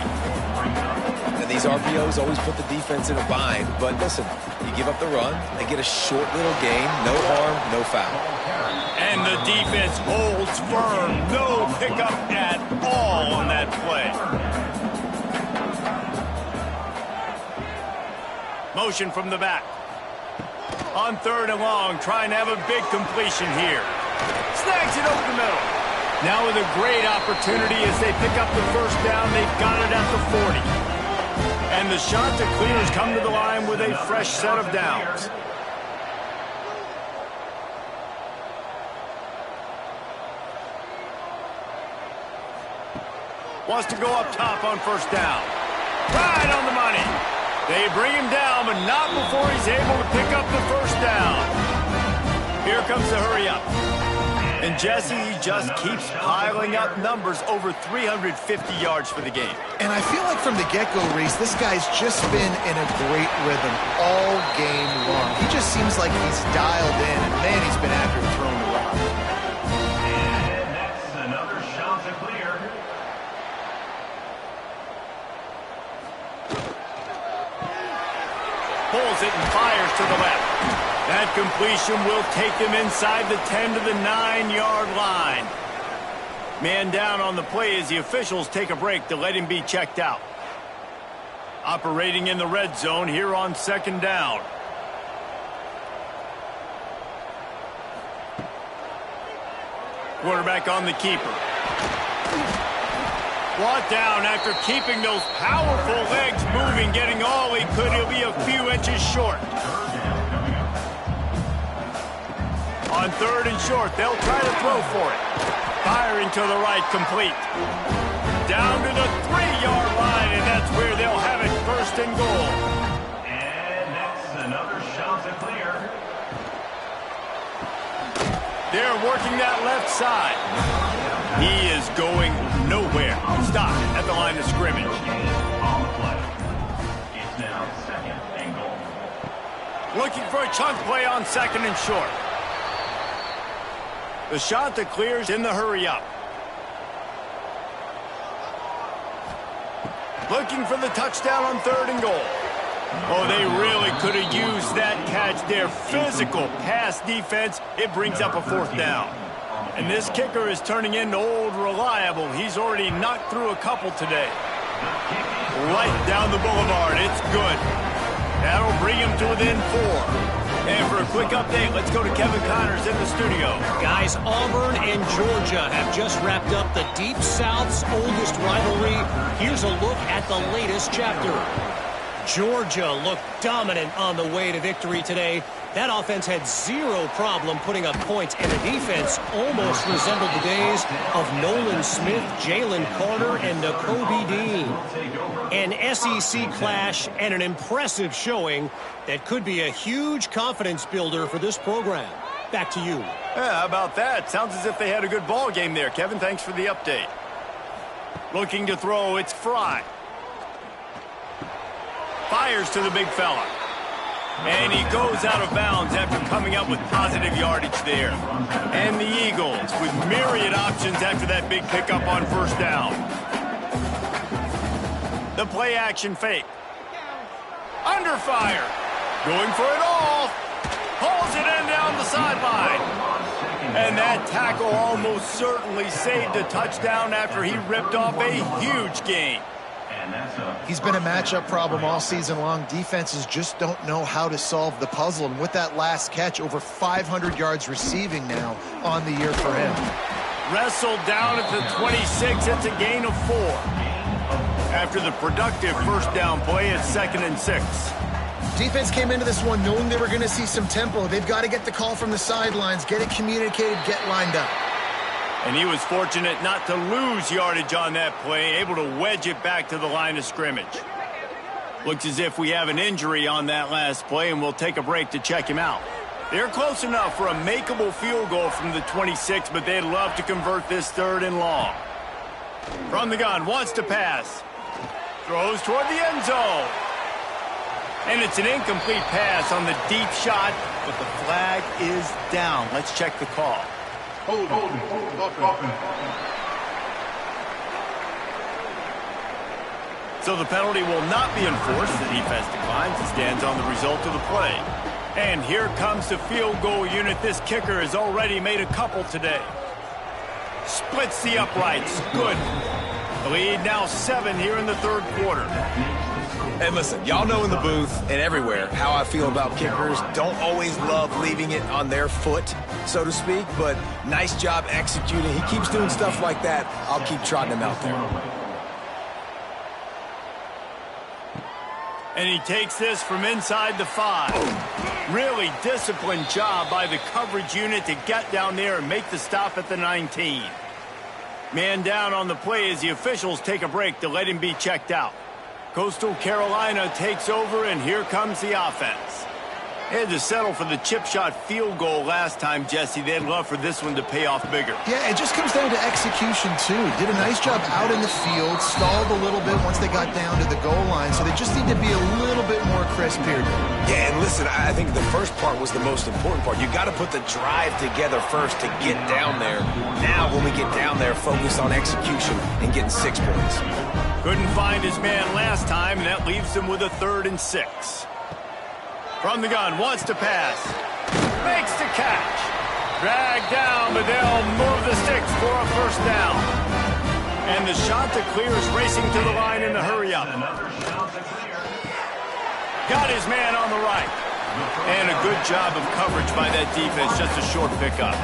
And these RPOs always put the defense in a bind, but listen, you give up the run, they get a short little gain, no harm, no foul. And the defense holds firm. No pickup at all on that play. Motion from the back. On third and long, trying to have a big completion here. Snags it over the middle. Now with a great opportunity as they pick up the first down, they've got it at the 40. And the Chanticleers come to the line with a fresh set of downs. Wants to go up top on first down. Right on the money. They bring him down, but not before he's able to pick up the first down. Here comes the hurry up. And Jesse just keeps piling up numbers, over 350 yards for the game. And I feel like from the get-go, Reese, this guy's just been in a great rhythm all game long. He just seems like he's dialed in, and man, he's been accurate throwing the rock. And that's another shot to clear. Pulls it and fires to the left. That completion will take them inside the 10 to the 9-yard line. Man down on the play as the officials take a break to let him be checked out. Operating in the red zone here on second down. Quarterback on the keeper. Brought down after keeping those powerful legs moving, getting all he could. He'll be a few inches short. On 3rd and short, they'll try to throw for it. Firing to the right, complete. Down to the 3-yard line, and that's where they'll have it, 1st and goal. And that's another shot to clear. They're working that left side. He is going nowhere. Stop at the line of scrimmage. On the play. It's now 2nd and goal. Looking for a chunk play on 2nd and short. The shot that clears in the hurry-up. Looking for the touchdown on 3rd and goal. Oh, they really could have used that catch. Their physical pass defense, it brings up a 4th down. And this kicker is turning into old reliable. He's already knocked through a couple today. Right down the boulevard. It's good. That'll bring him to within 4. And for a quick update, let's go to Kevin Connors in the studio. Guys, Auburn and Georgia have just wrapped up the Deep South's oldest rivalry. Here's a look at the latest chapter. Georgia looked dominant on the way to victory today. That offense had zero problem putting up points, and the defense almost resembled the days of Nolan Smith, Jalen Carter, and Nakobe Dean. An SEC clash and an impressive showing that could be a huge confidence builder for this program. Back to you. Yeah, how about that? Sounds as if they had a good ball game there. Kevin, thanks for the update. Looking to throw, it's Fry. Fires to the big fella. And he goes out of bounds after coming up with positive yardage there. And the Eagles with myriad options after that big pickup on 1st down. The play action fake. Under fire. Going for it all. Pulls it in down the sideline. And that tackle almost certainly saved a touchdown after he ripped off a huge gain. He's been a matchup problem all season long. Defenses just don't know how to solve the puzzle. And with that last catch, over 500 yards receiving now on the year for him. Wrestled down at the 26. It's a gain of 4. After the productive 1st down play, it's 2nd and 6. Defense came into this one knowing they were going to see some tempo. They've got to get the call from the sidelines, get it communicated, get lined up. And he was fortunate not to lose yardage on that play, able to wedge it back to the line of scrimmage. Looks as if we have an injury on that last play, and we'll take a break to check him out. They're close enough for a makeable field goal from the 26, but they'd love to convert this 3rd and long. From the gun, wants to pass. Throws toward the end zone. And it's an incomplete pass on the deep shot, but the flag is down. Let's check the call. So the penalty will not be enforced. The defense declines and stands on the result of the play. And here comes the field goal unit. This kicker has already made a couple today. Splits the uprights. Good. The lead now 7 here in the 3rd quarter. And listen, y'all know in the booth and everywhere how I feel about kickers. Don't always love leaving it on their foot, so to speak, but nice job executing. He keeps doing stuff like that. I'll keep trotting him out there. And he takes this from inside the 5. Really disciplined job by the coverage unit to get down there and make the stop at the 19. Man down on the play as the officials take a break to let him be checked out. Coastal Carolina takes over, and here comes the offense. They had to settle for the chip shot field goal last time, Jesse. They'd love for this one to pay off bigger. Yeah, it just comes down to execution, too. Did a nice job out in the field, stalled a little bit once they got down to the goal line, so they just need to be a little bit more crisp here. Yeah, and listen, I think the first part was the most important part. You got to put the drive together first to get down there. Now, when we get down there, focus on execution and getting 6 points. Couldn't find his man last time, and that leaves him with a 3rd and 6. From the gun, wants to pass. Makes the catch. Dragged down, but they'll move the sticks for a 1st down. And the shot to clear is racing to the line in the hurry-up. Got his man on the right. And a good job of coverage by that defense, just a short pickup.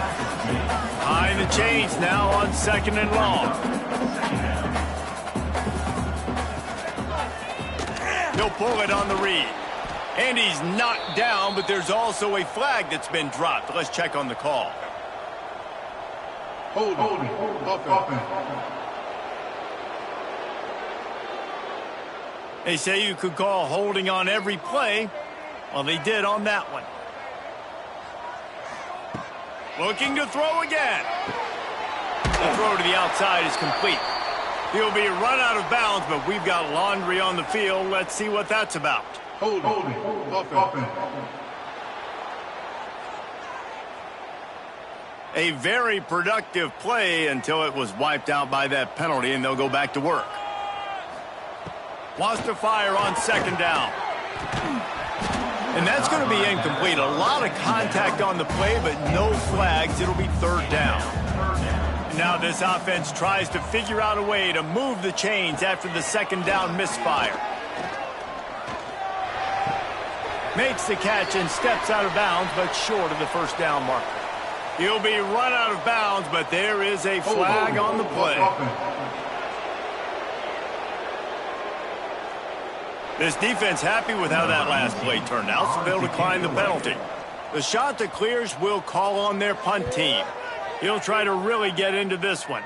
Behind the chains now on 2nd and long. He'll pull it on the read. And he's knocked down, but there's also a flag that's been dropped. Let's check on the call. Holding. They say you could call holding on every play. Well, they did on that one. Looking to throw again. The throw to the outside is complete. He'll be run out of bounds, but we've got laundry on the field. Let's see what that's about. Holding. A very productive play until it was wiped out by that penalty, and they'll go back to work. Wants to fire on 2nd down. And that's going to be incomplete. A lot of contact on the play, but no flags. It'll be 3rd down. Now this offense tries to figure out a way to move the chains after the 2nd down misfire. Makes the catch and steps out of bounds, but short of the 1st down marker. He'll be run out of bounds, but there is a flag on the play. This defense happy with how that last play turned out, so they'll decline the penalty. The shot that clears will call on their punt team. He'll try to really get into this one.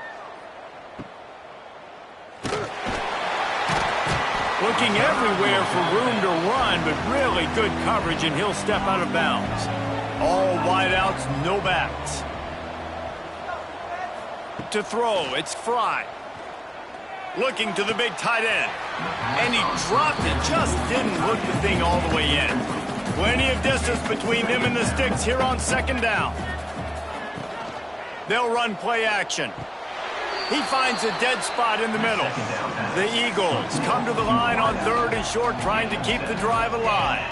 Looking everywhere for room to run, but really good coverage, and he'll step out of bounds. All wideouts, no backs. To throw, it's Fry. Looking to the big tight end. And he dropped it, just didn't hook the thing all the way in. Plenty of distance between him and the sticks here on 2nd down. They'll run play action. He finds a dead spot in the middle. The Eagles come to the line on 3rd and short, trying to keep the drive alive.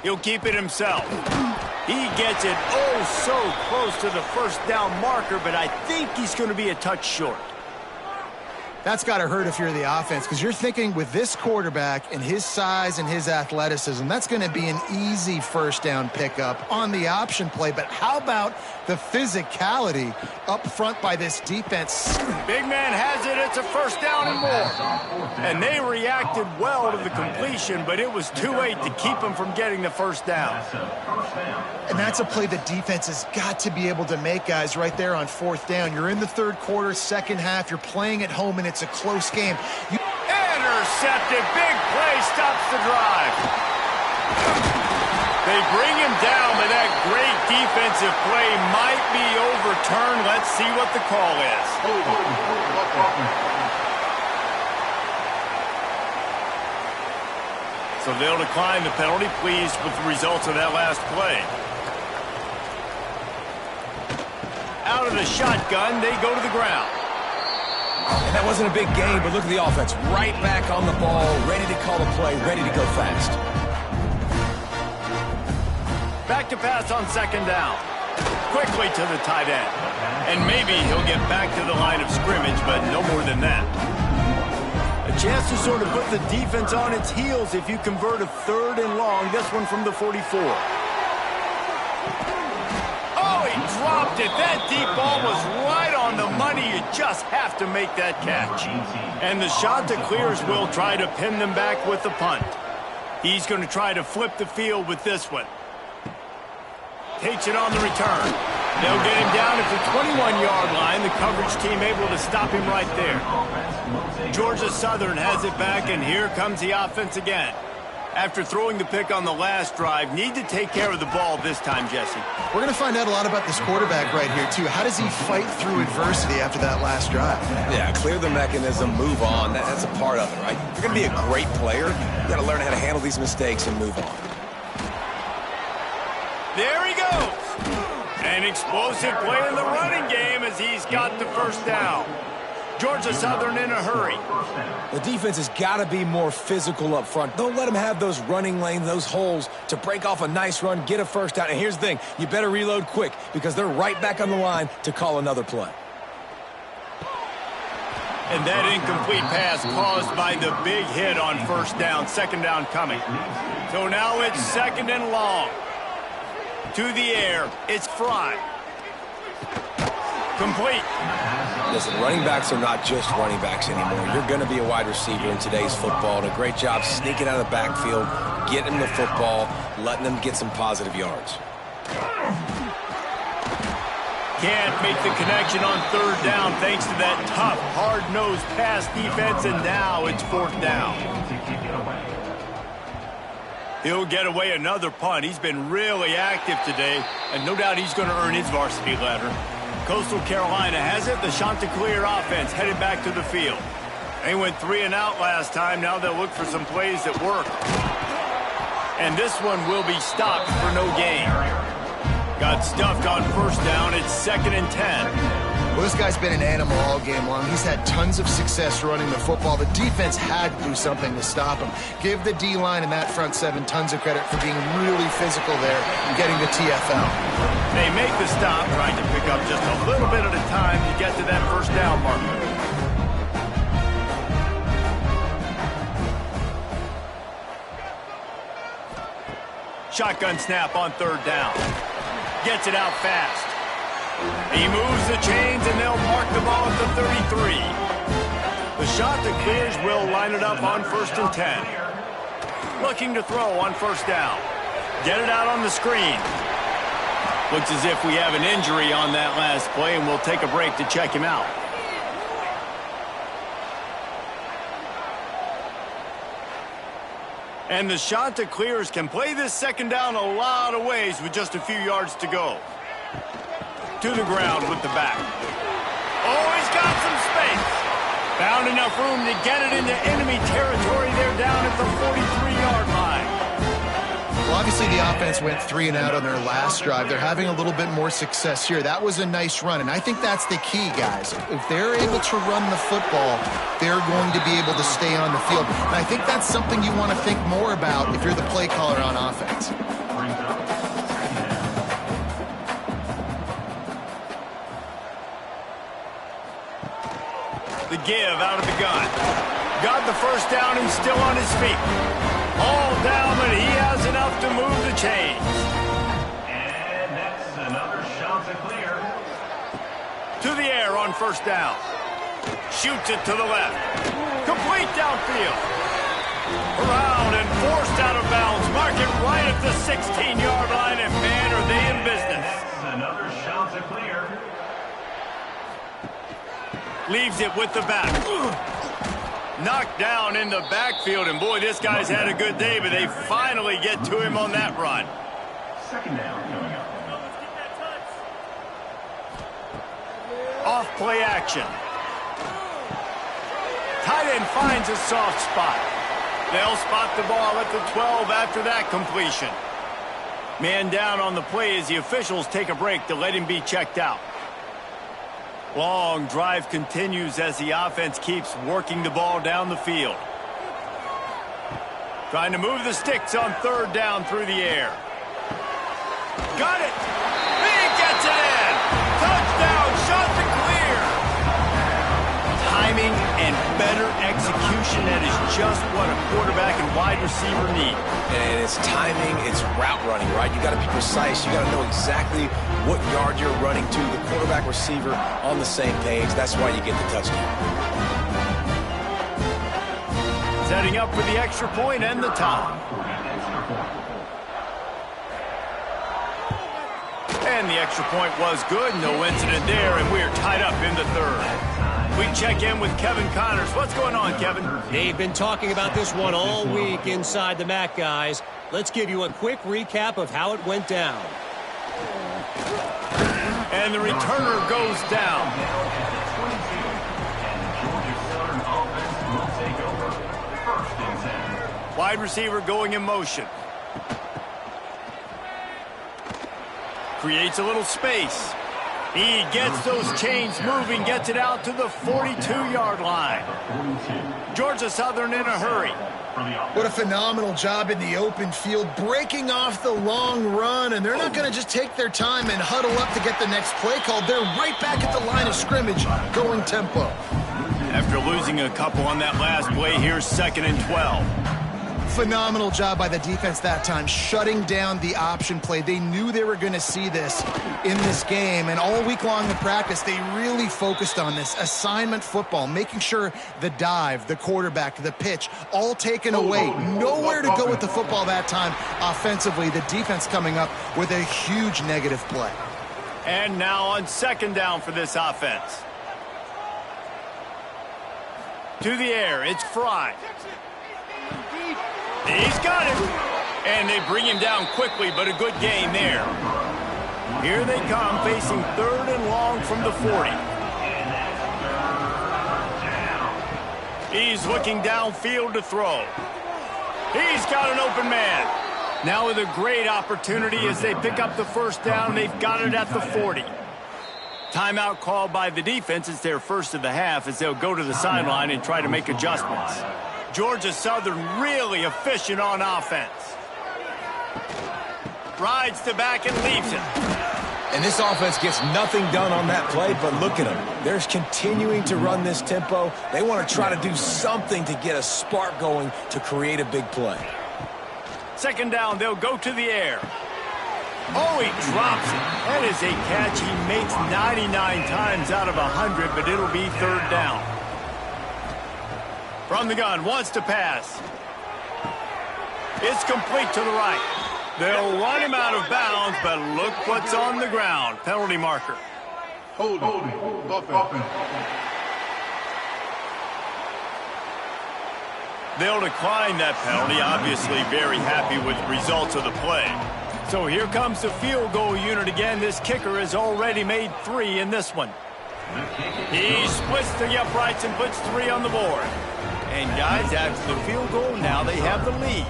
He'll keep it himself. He gets it so close to the 1st down marker, but I think he's going to be a touch short. That's got to hurt if you're the offense, because you're thinking with this quarterback and his size and his athleticism, that's going to be an easy 1st down pickup on the option play. But how about the physicality up front by this defense? Big man has it. It's a 1st down and more. And they reacted well to the completion, but it was too late to keep them from getting the 1st down. And that's a play the defense has got to be able to make, guys, right there on 4th down. You're in the 3rd quarter, 2nd half. You're playing at home, and it's a close game. Intercepted. Big play stops the drive. They bring him down, but that great defensive play might be overturned. Let's see what the call is. So they'll decline the penalty, pleased with the results of that last play. Out of the shotgun, they go to the ground. And that wasn't a big game, but look at the offense. Right back on the ball, ready to call a play, ready to go fast. Back to pass on 2nd down. Quickly to the tight end. And maybe he'll get back to the line of scrimmage, but no more than that. A chance to sort of put the defense on its heels if you convert a 3rd and long. This one from the 44. Dropped it. That deep ball was right on the money. You just have to make that catch. And the shot that clears will try to pin them back with the punt. He's going to try to flip the field with this one. Takes it on the return. They'll get him down at the 21-yard line. The coverage team able to stop him right there. Georgia Southern has it back, and here comes the offense again. After throwing the pick on the last drive, need to take care of the ball this time, Jesse. We're going to find out a lot about this quarterback right here, too. How does he fight through adversity after that last drive? Yeah, clear the mechanism, move on. That's a part of it, right? If you're going to be a great player, you got to learn how to handle these mistakes and move on. There he goes. An explosive play in the running game as he's got the 1st down. Georgia Southern in a hurry. The defense has got to be more physical up front. Don't let them have those running lanes, those holes to break off a nice run, get a 1st down. And here's the thing, you better reload quick because they're right back on the line to call another play. And that incomplete pass caused by the big hit on first down, second down coming. So now it's second and long. To the air, it's Fry. Complete. Listen, running backs are not just running backs anymore. You're going to be a wide receiver in today's football. And a great job sneaking out of the backfield, getting them the football, letting them get some positive yards. Can't make the connection on third down thanks to that tough, hard-nosed pass defense, and now it's fourth down. He'll get away another punt. He's been really active today, and no doubt he's going to earn his varsity letter. Coastal Carolina has it. The Chanticleer offense headed back to the field. They went 3 and out last time. Now they'll look for some plays that work. And this one will be stopped for no gain. Got stuffed on first down. It's second and 10. Well, this guy's been an animal all game long. He's had tons of success running the football. The defense had to do something to stop him. Give the D-line and that front seven tons of credit for being really physical there and getting the TFL. They make the stop, trying to pick up just a little bit at a time to get to that first down marker. Shotgun snap on third down. Gets it out fast. He moves the chains, and they'll mark the ball at the 33. The Chanticleers will line it up on first and 10. Looking to throw on first down. Get it out on the screen. Looks as if we have an injury on that last play, and we'll take a break to check him out. And the Chanticleers can play this second down a lot of ways with just a few yards to go. To the ground with the back. Oh, he's got some space. Found enough room to get it into enemy territory. They're down at the 43-yard line. Well, obviously the offense went 3 and out on their last drive. They're having a little bit more success here. That was a nice run, and I think that's the key, guys. If they're able to run the football, they're going to be able to stay on the field. And I think that's something you want to think more about if you're the play caller on offense. The give out of the gun. Got the first down and still on his feet. All down, but he has enough to move the chains. And that's another Chanticleer. To the air on first down. Shoots it to the left. Complete downfield. Around and forced out of bounds. Mark it right at the 16-yard line, and man, are they in business. That's another Chanticleer. Leaves it with the back. Knocked down in the backfield, and boy, this guy's had a good day, but they finally get to him on that run. Second down coming up. Off play action. Tight end finds a soft spot. They'll spot the ball at the 12 after that completion. Man down on the play as the officials take a break to let him be checked out. Long drive continues as the offense keeps working the ball down the field. Trying to move the sticks on third down through the air. Got it! He gets it in! Touchdown, Chanticleer! Timing and better execution, that is just what a quarterback and wide receiver need. And it's timing, it's route running, right? You got to be precise. You got to know exactly what yard you're running to. The quarterback, receiver on the same page. That's why you get the touchdown. Setting up for the extra point and the tie. And the extra point was good. No incident there, and we're tied up in the third. We check in with Kevin Connors. What's going on, Kevin? They've been talking about this one all week inside the MAC, guys. Let's give you a quick recap of how it went down. And the returner goes down. Wide receiver going in motion. Creates a little space. He gets those chains moving, gets it out to the 42-yard line. Georgia Southern in a hurry. What a phenomenal job in the open field, breaking off the long run, and they're not going to just take their time and huddle up to get the next play called. They're right back at the line of scrimmage, going tempo. After losing a couple on that last play, here's 2nd and 12. Phenomenal job by the defense that time, shutting down the option play. They knew they were going to see this in this game, and all week long in practice, they really focused on this assignment football, making sure the dive, the quarterback, the pitch, all taken away. Nowhere to go with the football that time offensively. The defense coming up with a huge negative play. And now on 2nd down for this offense. To the air, it's Fry. He's got him. And they bring him down quickly, but a good gain there. Here they come, facing 3rd and long from the 40. He's looking downfield to throw. He's got an open man. Now with a great opportunity as they pick up the 1st down. They've got it at the 40. Timeout called by the defense. It's their first of the half as they'll go to the sideline and try to make adjustments. Georgia Southern really efficient on offense. Rides to back and leaves it. And this offense gets nothing done on that play, but look at them. They're continuing to run this tempo. They want to try to do something to get a spark going to create a big play. 2nd down, they'll go to the air. Oh, he drops it. That is a catch he makes 99 times out of 100, but it'll be 3rd down. From the gun, wants to pass. It's complete to the right. They'll run him out of bounds, but look what's on the ground. Penalty marker. Holding. Offense. They'll decline that penalty, obviously very happy with the results of the play. So here comes the field goal unit again. This kicker has already made 3 in this one. He splits the uprights and puts 3 on the board. And guys, after the field goal, now they have the lead.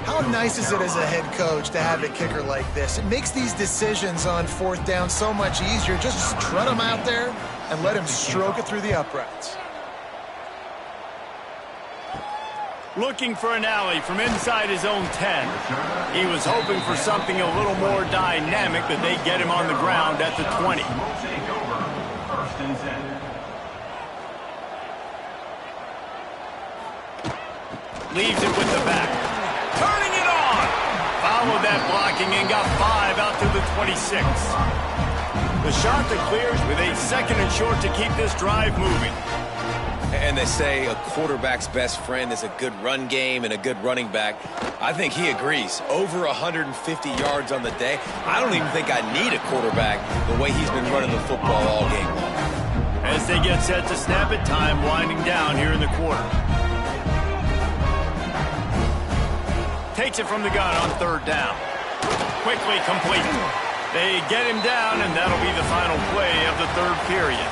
How nice is it as a head coach to have a kicker like this? It makes these decisions on 4th down so much easier. Just strut him out there and let him stroke it through the uprights. Looking for an alley from inside his own 10. He was hoping for something a little more dynamic, but they get him on the ground at the 20. Leaves it with the back. Turning it on! Followed that blocking and got 5 out to the 26. The shot that clears with a 2nd and short to keep this drive moving. And they say a quarterback's best friend is a good run game and a good running back. I think he agrees. Over 150 yards on the day. I don't even think I need a quarterback the way he's been running the football all game long. As they get set to snap it, time winding down here in the quarter. Takes it from the gun on 3rd down. Quickly complete. They get him down, and that'll be the final play of the 3rd period.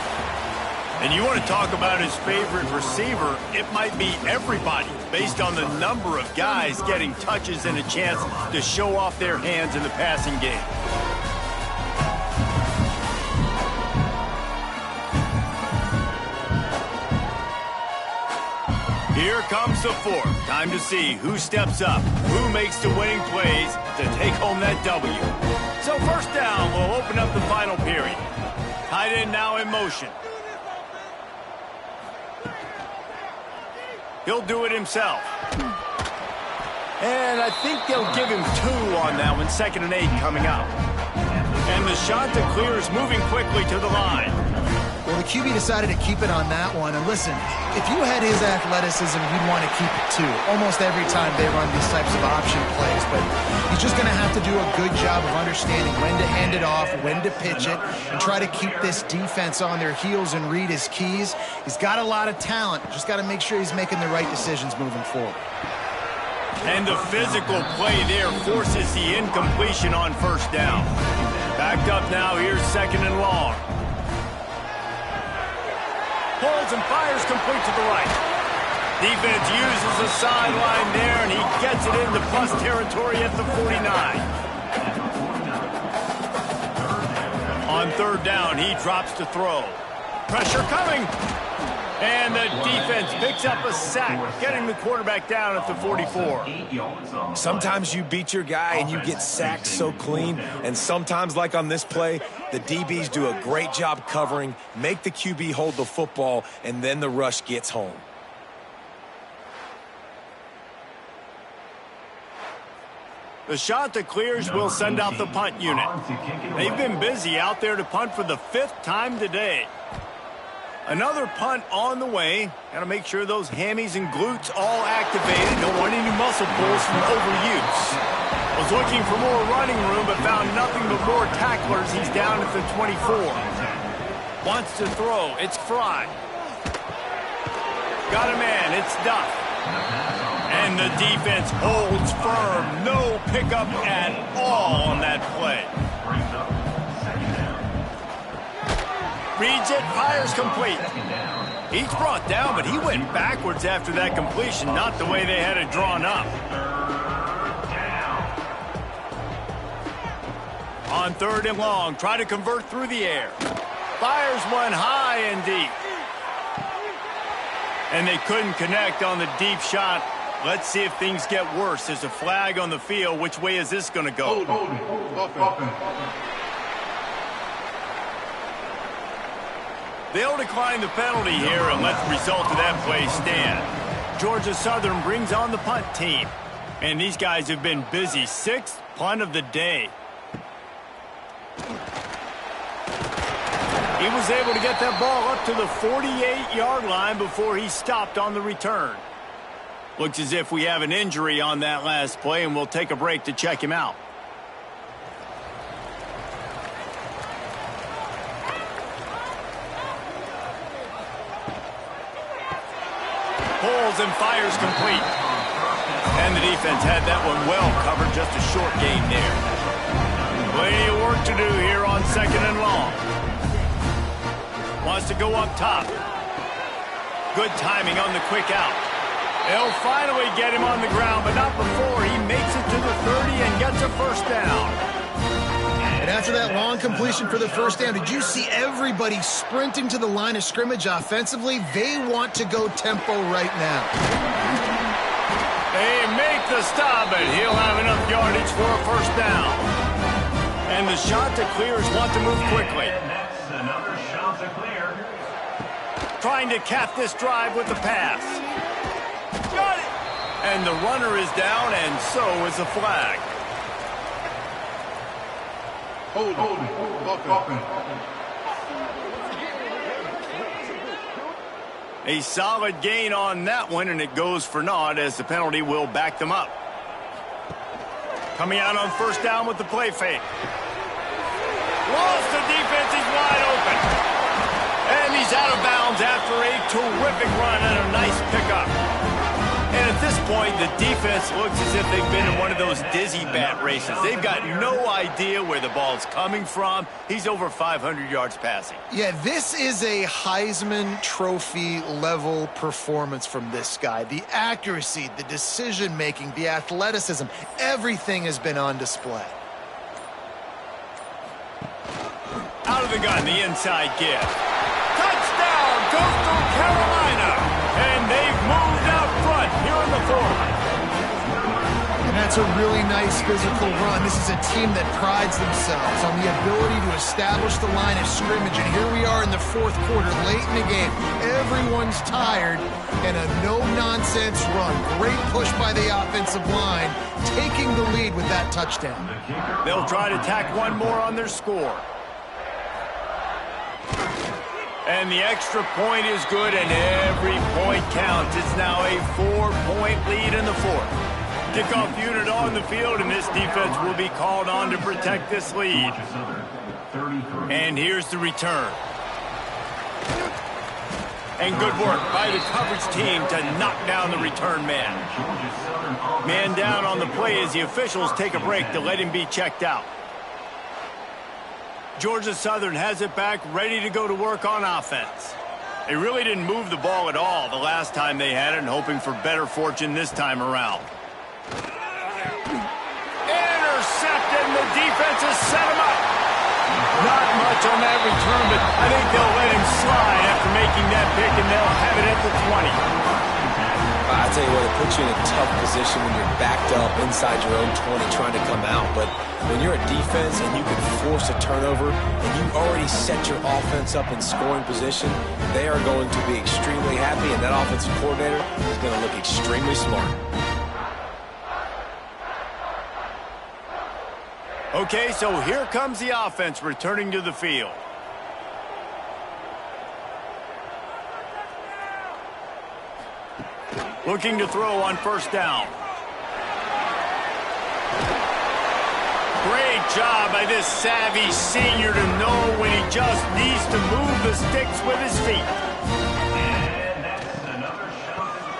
And you want to talk about his favorite receiver, it might be everybody, based on the number of guys getting touches and a chance to show off their hands in the passing game. Here comes the 4th. Time to see who steps up, who makes the winning plays to take home that W. So 1st down will open up the final period. Tight end now in motion. He'll do it himself. And I think they'll give him 2 on that one. 2nd and 8 coming up. And the shot to clear is moving quickly to the line. Well, the QB decided to keep it on that one. And listen, if you had his athleticism, you'd want to keep it too. Almost every time they run these types of option plays. But he's just going to have to do a good job of understanding when to hand it off, when to pitch it, and try to keep this defense on their heels and read his keys. He's got a lot of talent. Just got to make sure he's making the right decisions moving forward. And the physical play there forces the incompletion on 1st down. Backed up now, here's 2nd and long. Pulls and fires complete to the right. Defense uses the sideline there, and he gets it into plus territory at the 49. On 3rd down, he drops to throw. Pressure coming. And the defense picks up a sack, getting the quarterback down at the 44. Sometimes you beat your guy and you get sacked so clean, and sometimes, like on this play, the DBs do a great job covering, make the QB hold the football, and then the rush gets home. The shot that clears will send out the punt unit. They've been busy out there to punt for the 5th time today. Another punt on the way. Got to make sure those hammies and glutes all activated. Don't want any muscle pulls from overuse. Was looking for more running room, but found nothing but more tacklers. He's down at the 24. Wants to throw. It's Fry. Got a man. It's Duff. And the defense holds firm. No pickup at all on that play. Reads it, fires complete. He's brought down, but he went backwards after that completion, not the way they had it drawn up. On 3rd and long, try to convert through the air. Fires one high and deep. And they couldn't connect on the deep shot. Let's see if things get worse. There's a flag on the field. Which way is this going to go? They'll decline the penalty here and let the result of that play stand. Georgia Southern brings on the punt team. And these guys have been busy. 6th punt of the day. He was able to get that ball up to the 48-yard line before he stopped on the return. Looks as if we have an injury on that last play, and we'll take a break to check him out. Pulls and fires complete. And the defense had that one well covered, just a short gain there. Plenty of work to do here on 2nd and long. Wants to go up top. Good timing on the quick out. They'll finally get him on the ground, but not before he makes it to the 30 and gets a first down. And after that long completion for the first down, did you see everybody sprinting to the line of scrimmage offensively? They want to go tempo right now. They make the stop, and he'll have enough yardage for a first down. And the shot to clears want to move quickly. Another shot to clear. Trying to cap this drive with the pass. Got it! And the runner is down, and so is the flag. Hold it. A solid gain on that one, and it goes for naught as the penalty will back them up. Coming out on first down with the play fake. Lost the defense, he's wide open. And he's out of bounds after a terrific run and a nice pickup. And at this point, the defense looks as if they've been in one of those dizzy bat races. They've got no idea where the ball's coming from. He's over 500 yards passing. Yeah, this is a Heisman Trophy level performance from this guy. The accuracy, the decision-making, the athleticism, everything has been on display. Out of the gun, the inside give. Touchdown, Coastal Carolina. And they've moved out front here in the 4th. And that's a really nice physical run. This is a team that prides themselves on the ability to establish the line of scrimmage. And here we are in the 4th quarter, late in the game. Everyone's tired, and a no-nonsense run. Great push by the offensive line, taking the lead with that touchdown. They'll try to tack one more on their score. And the extra point is good, and every point counts. It's now a 4-point lead in the 4th. Kickoff unit on the field, and this defense will be called on to protect this lead. And here's the return. And good work by the coverage team to knock down the return man. Man down on the play as the officials take a break to let him be checked out. Georgia Southern has it back, ready to go to work on offense. They really didn't move the ball at all the last time they had it, and hoping for better fortune this time around. Intercepted, and the defense has set him up. Not much on that return, but I think they'll let him slide after making that pick, and they'll have it at the 20. I tell you what, it puts you in a tough position when you're backed up inside your own 20 trying to come out. But when you're a defense and you can force a turnover and you already set your offense up in scoring position, they are going to be extremely happy, and that offensive coordinator is going to look extremely smart. Okay, so here comes the offense returning to the field. Looking to throw on first down. Great job by this savvy senior to know when he just needs to move the sticks with his feet.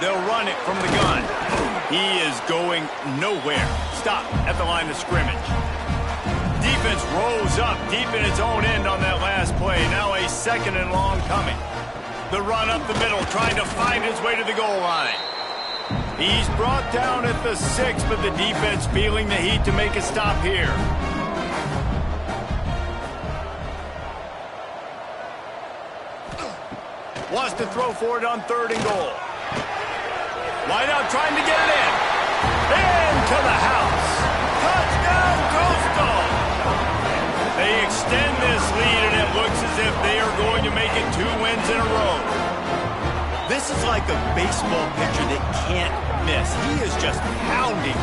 They'll run it from the gun. He is going nowhere. Stop at the line of scrimmage. Defense rolls up deep in its own end on that last play. Now a 2nd and long coming. The run up the middle, trying to find his way to the goal line. He's brought down at the 6, but the defense feeling the heat to make a stop here. Wants to throw for it on 3rd and goal. Wide out trying to get it in. Into the house. Touchdown, Coastal. They extend this lead, and it looks as if they are going to make it 2 wins in a row. This is like a baseball pitcher that can't miss. He is just pounding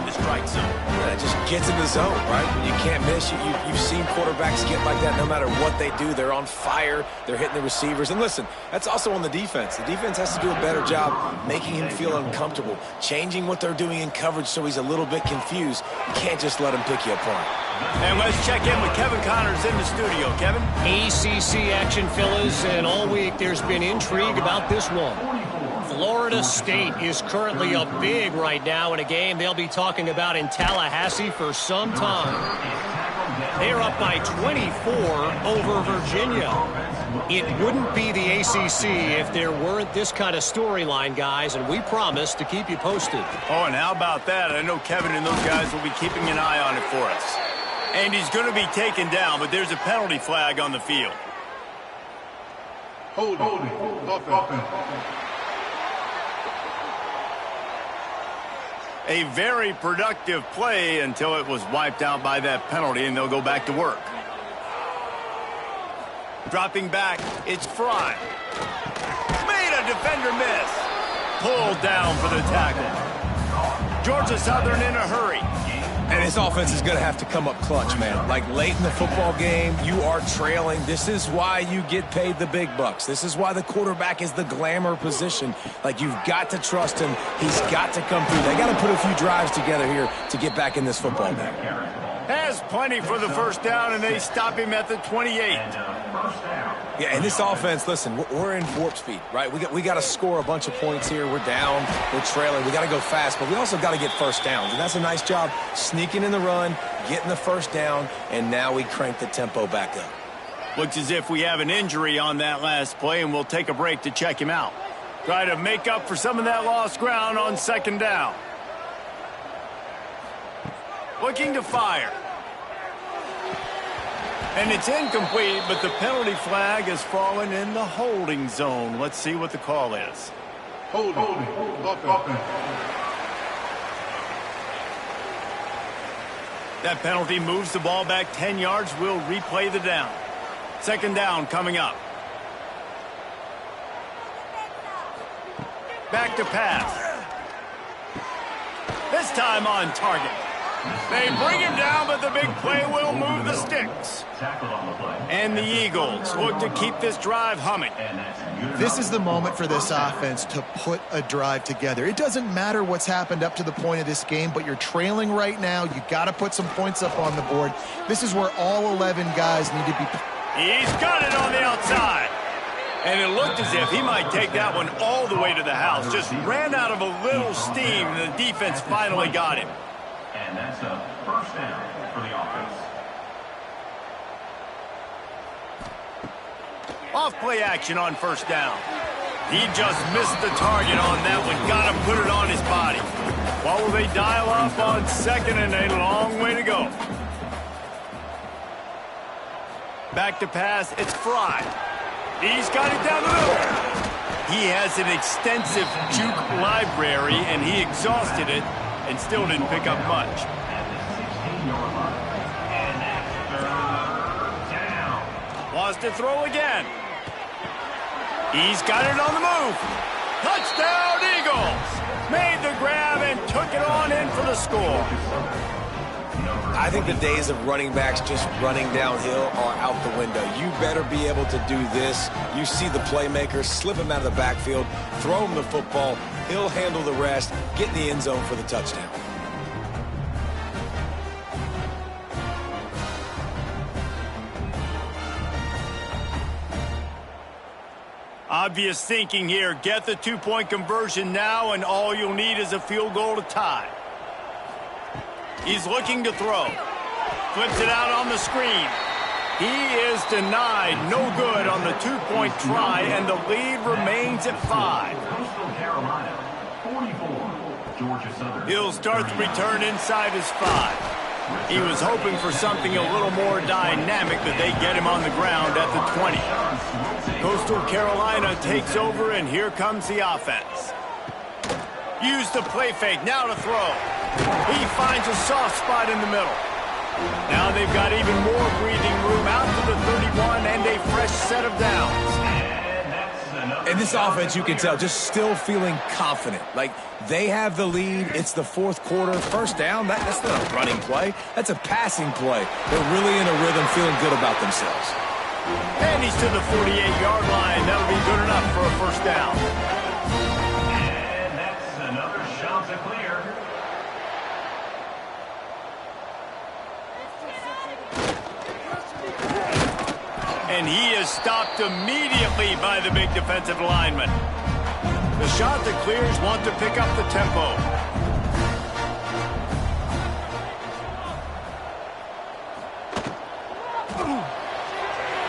the strike zone. Yeah, it just gets in the zone, right? When you can't miss, you've seen quarterbacks get like that no matter what they do. They're on fire. They're hitting the receivers. And listen, that's also on the defense. The defense has to do a better job making him feel uncomfortable, changing what they're doing in coverage so he's a little bit confused. You can't just let him pick you apart. And let's check in with Kevin Connors in the studio. Kevin? ACC action, fellas, and all week there's been intrigue about this one. Florida State is currently up big right now in a game they'll be talking about in Tallahassee for some time. They're up by 24 over Virginia. It wouldn't be the ACC if there weren't this kind of storyline, guys, and we promise to keep you posted. Oh, and how about that? I know Kevin and those guys will be keeping an eye on it for us. And he's going to be taken down, but there's a penalty flag on the field. Hold offense. A very productive play until it was wiped out by that penalty, and they'll go back to work. Dropping back, it's Fry. Made a defender miss. Pulled down for the tackle. Georgia Southern in a hurry. And his offense is going to have to come up clutch, man. Like late in the football game, you are trailing. This is why you get paid the big bucks. This is why the quarterback is the glamour position. Like, you've got to trust him. He's got to come through. They got to put a few drives together here to get back in this football game. Has plenty for the first down, and they stop him at the 28. Yeah, and this offense, listen, we're in warp speed, right? We got to score a bunch of points here. We're down. We're trailing. We got to go fast, but we also got to get first downs. And that's a nice job sneaking in the run, getting the first down, and now we crank the tempo back up. Looks as if we have an injury on that last play, and we'll take a break to check him out. Try to make up for some of that lost ground on 2nd down. Looking to fire. And it's incomplete, but the penalty flag has fallen in the holding zone. Let's see what the call is. Holding. That penalty moves the ball back 10 yards. We'll replay the down. 2nd down coming up. Back to pass. This time on target. They bring him down, but the big play will move the sticks. And the Eagles look to keep this drive humming. This is the moment for this offense to put a drive together. It doesn't matter what's happened up to the point of this game, but you're trailing right now. You got to put some points up on the board. This is where all 11 guys need to be. He's got it on the outside. And it looked as if he might take that one all the way to the house. Just ran out of a little steam, and the defense finally got him. And that's a first down for the offense. Off play action on first down. He just missed the target on that one. Got to put it on his body. What will they dial up on 2nd and a long way to go? Back to pass, it's Fry. He's got it down the middle. He has an extensive juke library, and he exhausted it and still didn't pick up much. Wants to throw again. He's got it on the move. Touchdown, Eagles! Made the grab and took it on in for the score. I think the days of running backs just running downhill are out the window. You better be able to do this. You see the playmaker, slip him out of the backfield, throw him the football. He'll handle the rest, get in the end zone for the touchdown. Obvious thinking here. Get the two-point conversion now, and all you'll need is a field goal to tie. He's looking to throw. Flips it out on the screen. He is denied. No good on the two-point try, and the lead remains at 5. He'll start the return inside his 5. He was hoping for something a little more dynamic, but they get him on the ground at the 20. Coastal Carolina takes over, and here comes the offense. Use the play fake, now to throw. He finds a soft spot in the middle. Now they've got even more breathing room out to the 31 and a fresh set of downs. And this offense, you can tell, just still feeling confident. Like, they have the lead. It's the fourth quarter. First down, that's not a running play. That's a passing play. They're really in a rhythm, feeling good about themselves. And he's to the 48-yard line. That'll be good enough for a first down. And that's another shot to clear. And he is stopped immediately by the big defensive lineman. The shot that clears want to pick up the tempo.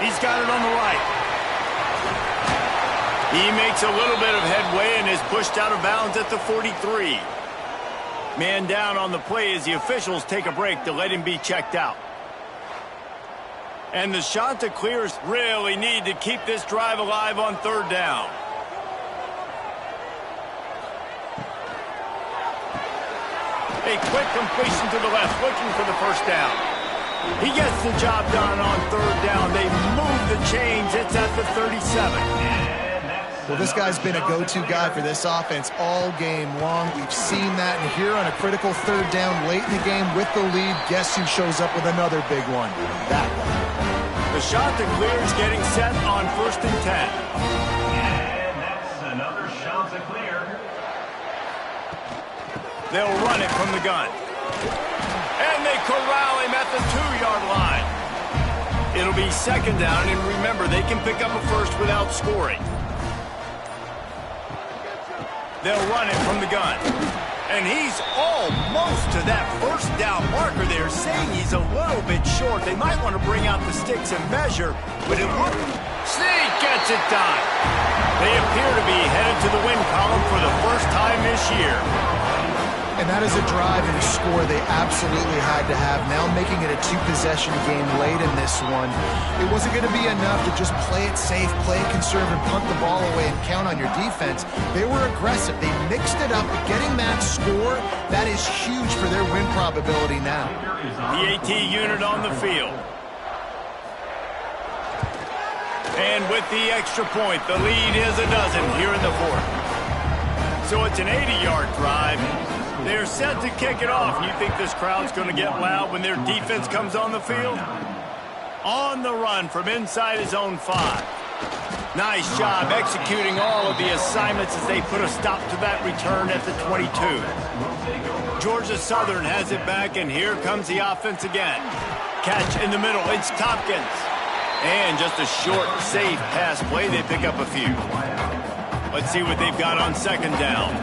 He's got it on the right. He makes a little bit of headway and is pushed out of bounds at the 43. Man down on the play as the officials take a break to let him be checked out. And the shot that clears really need to keep this drive alive on third down. A quick completion to the left, looking for the first down. He gets the job done on third down. They move the chains. It's at the 37. Well, this guy's been a go-to guy for this offense all game long. We've seen that, and here on a critical third down late in the game with the lead, guess who shows up with another big one? That guy. The shot that clears getting set on 1st and 10. And that's another shot to clear. They'll run it from the gun. And they corral him at the 2-yard line. It'll be second down, and remember, they can pick up a first without scoring. They'll run it from the gun. And he's almost to that first down marker there, saying he's a little bit short. They might want to bring out the sticks and measure, but it wouldn't. Sneak gets it done. They appear to be headed to the win column for the first time this year. And that is a drive and a score they absolutely had to have. Now making it a 2-possession game late in this one. It wasn't going to be enough to just play it safe, play it conservative, punt the ball away, and count on your defense. They were aggressive. They mixed it up. Getting that score, that is huge for their win probability now. The AT unit on the field. And with the extra point, the lead is a dozen here in the fourth. So it's an 80-yard drive. They're set to kick it off. You think this crowd's going to get loud when their defense comes on the field? On the run from inside his own 5. Nice job executing all of the assignments as they put a stop to that return at the 22. Georgia Southern has it back, and here comes the offense again. Catch in the middle. It's Tompkins. And just a short, safe pass play. They pick up a few. Let's see what they've got on second down.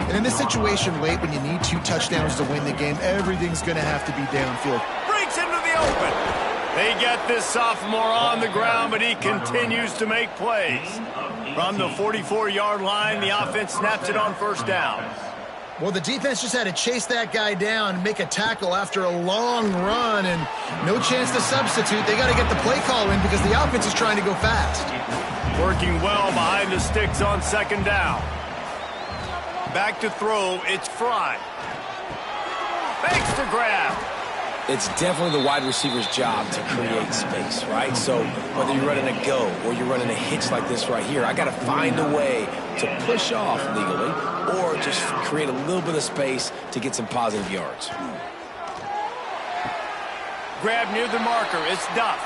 And in this situation late, when you need 2 touchdowns to win the game, everything's going to have to be downfield. Breaks into the open. They get this sophomore on the ground, but he continues to make plays. From the 44-yard line, the offense snaps it on first down. Well, the defense just had to chase that guy down and make a tackle after a long run, and no chance to substitute. They got to get the play call in because the offense is trying to go fast. Working well behind the sticks on second down. Back to throw, it's Fry. Fakes to grab. It's definitely the wide receiver's job to create space, right? So whether you're running a go or you're running a hitch like this right here, I got to find a way to push off legally or just create a little bit of space to get some positive yards. Grab near the marker, it's Duff.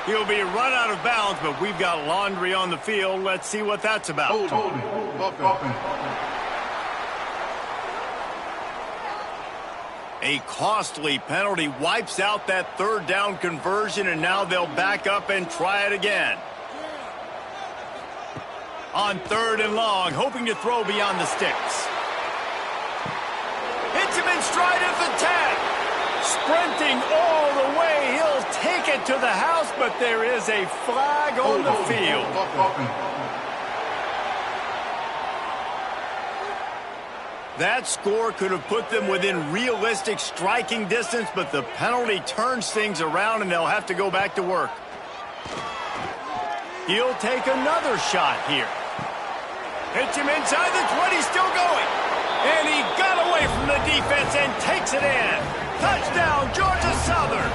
He'll be run out of bounds, but we've got laundry on the field. Let's see what that's about. Holding. Offense. A costly penalty wipes out that third down conversion, and now they'll back up and try it again. On third and long, hoping to throw beyond the sticks. Hits him in stride at the 10. Sprinting all the way, he'll take it to the house, but there is a flag on the field. That score could have put them within realistic striking distance, but the penalty turns things around, and they'll have to go back to work. He'll take another shot here. Hits him inside the 20, still going. And he got away from the defense and takes it in. Touchdown, Georgia Southern.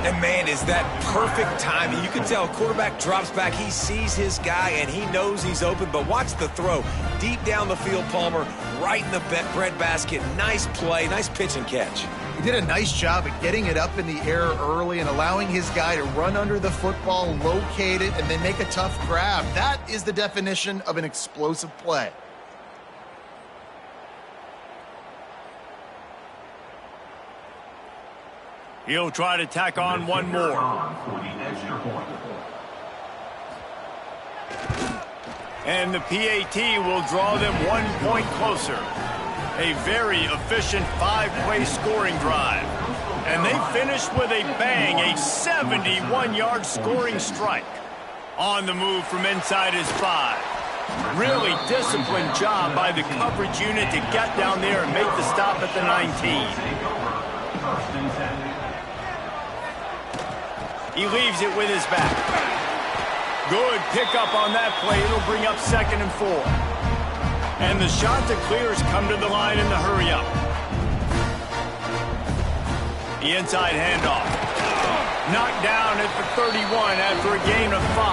And, man, is that perfect timing. You can tell quarterback drops back. He sees his guy, and he knows he's open. But watch the throw. Deep down the field, Palmer, right in the breadbasket. Nice play, nice pitch and catch. He did a nice job at getting it up in the air early and allowing his guy to run under the football, locate it, and then make a tough grab. That is the definition of an explosive play. He'll try to tack on one more. And the PAT will draw them 1 point closer. A very efficient 5-play scoring drive. And they finished with a bang, a 71-yard scoring strike. On the move from inside his 5. Really disciplined job by the coverage unit to get down there and make the stop at the 19. He leaves it with his back. Good pickup on that play. It'll bring up 2nd and 4. And the shot to clears come to the line in the hurry-up. The inside handoff. Knocked down at the 31 after a gain of 5.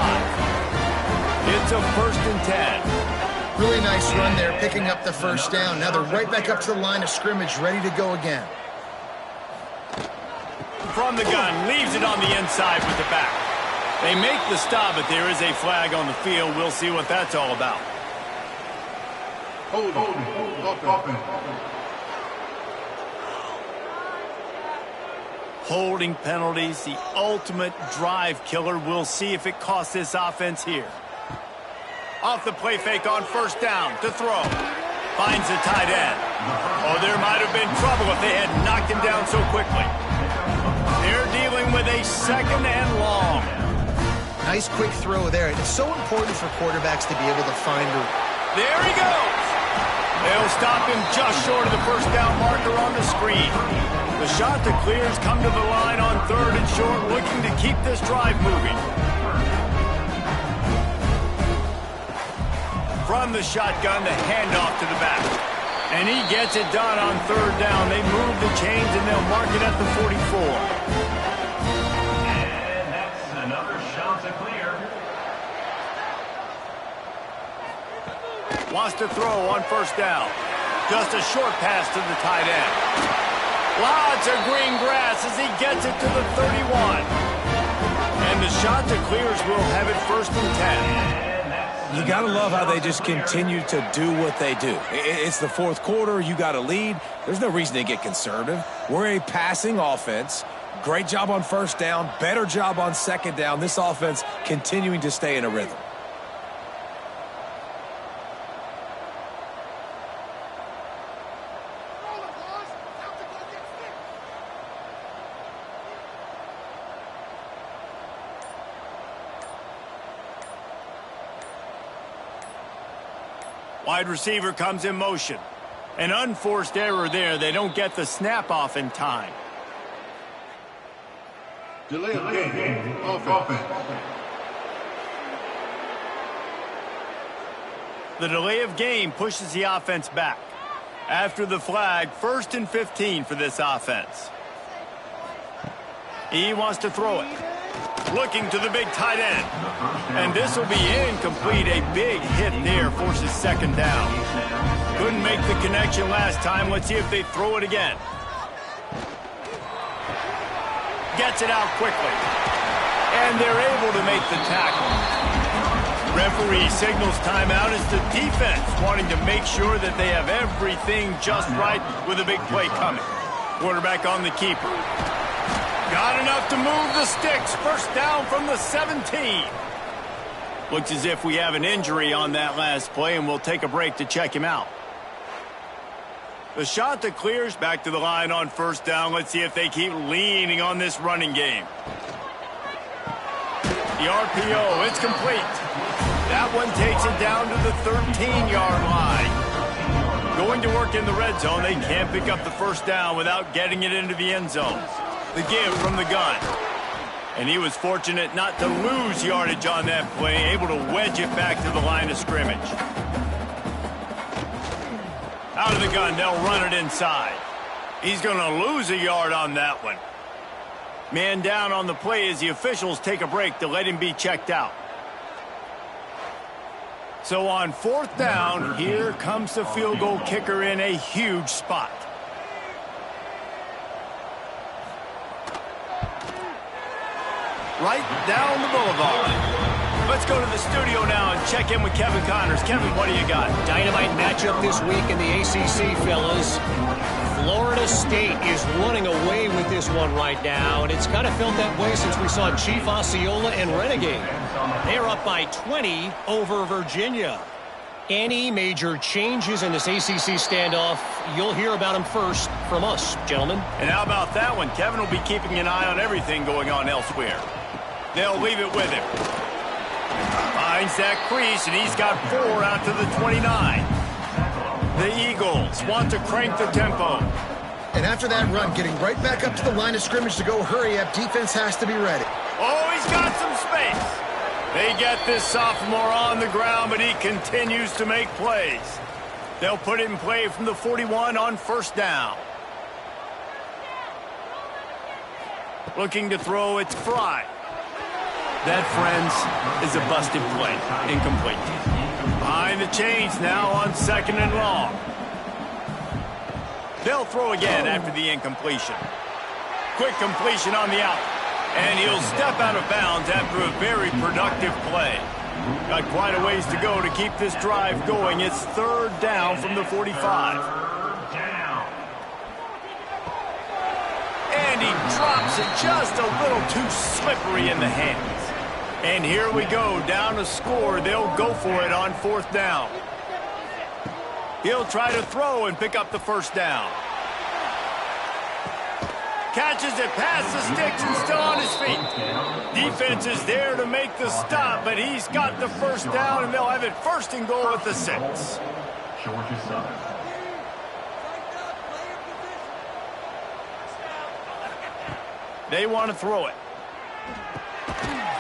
It's a 1st and 10. Really nice run there, picking up the first down. Now they're right back up to the line of scrimmage, ready to go again. From the gun, leaves it on the inside with the back. They make the stop, but there is a flag on the field. We'll see what that's all about. Holding penalties, the ultimate drive killer. We'll see if it costs this offense here. Off the play fake on first down to throw. Finds the tight end. Oh, there might have been trouble if they had knocked him down so quickly. They're dealing with a 2nd and long. Nice quick throw there. It's so important for quarterbacks to be able to find a... There he goes. They'll stop him just short of the first down marker on the screen. The shot to clears come to the line on 3rd and short, looking to keep this drive moving. From the shotgun, the handoff to the back. And he gets it done on 3rd down. They move the chains, and they'll mark it at the 44. And that's another shot to clear. Wants to throw on first down. Just a short pass to the tight end. Lots of green grass as he gets it to the 31. And the shot to clears will have it 1st and 10. You got to love how they just continue to do what they do. It's the 4th quarter. You got a lead. There's no reason to get conservative. We're a passing offense. Great job on first down. Better job on second down. This offense continuing to stay in a rhythm. Wide receiver comes in motion. An unforced error there. They don't get the snap off in time. Delay of game. Offense. The delay of game pushes the offense back. After the flag, 1st and 15 for this offense. He wants to throw it. Looking to the big tight end. And this will be incomplete. A big hit there forces 2nd down. Couldn't make the connection last time. Let's see if they throw it again. Gets it out quickly. And they're able to make the tackle. Referee signals timeout as the defense wanting to make sure that they have everything just right with a big play coming. Quarterback on the keeper. Got enough to move the sticks. 1st down from the 17. Looks as if we have an injury on that last play, and we'll take a break to check him out. The shot that clears back to the line on 1st down. Let's see if they keep leaning on this running game. The RPO, it's complete. That one takes it down to the 13-yard line. Going to work in the red zone. They can't pick up the 1st down without getting it into the end zone. The give from the gun. And he was fortunate not to lose yardage on that play, able to wedge it back to the line of scrimmage. Out of the gun, they'll run it inside. He's going to lose a yard on that one. Man down on the play as the officials take a break to let him be checked out. So on 4th down, here comes the field goal kicker in a huge spot. Right down the boulevard. Let's go to the studio now and check in with Kevin Connors. Kevin, what do you got? Dynamite matchup this week in the ACC, fellas. Florida State is running away with this one right now, and it's kind of felt that way since we saw Chief Osceola and Renegade. They're up by 20 over Virginia. Any major changes in this ACC standoff, you'll hear about them first from us, gentlemen. And how about that one? Kevin will be keeping an eye on everything going on elsewhere. They'll leave it with him. Finds that crease, and he's got 4 out to the 29. The Eagles want to crank the tempo. And after that run, getting right back up to the line of scrimmage to go hurry up, defense has to be ready. Oh, he's got some space. They get this sophomore on the ground, but he continues to make plays. They'll put it in play from the 41 on 1st down. Looking to throw, it's Fry. That, friends, is a busted play. Incomplete. Behind the chains now on 2nd and long. They'll throw again after the incompletion. Quick completion on the out. And he'll step out of bounds after a very productive play. Got quite a ways to go to keep this drive going. It's 3rd down from the 45. And he drops it just a little too slippery in the hands. And here we go, down to score. They'll go for it on 4th down. He'll try to throw and pick up the 1st down. Catches it past the sticks and still on his feet. Defense is there to make the stop, but he's got the 1st down, and they'll have it 1st and goal at the 6. They want to throw it.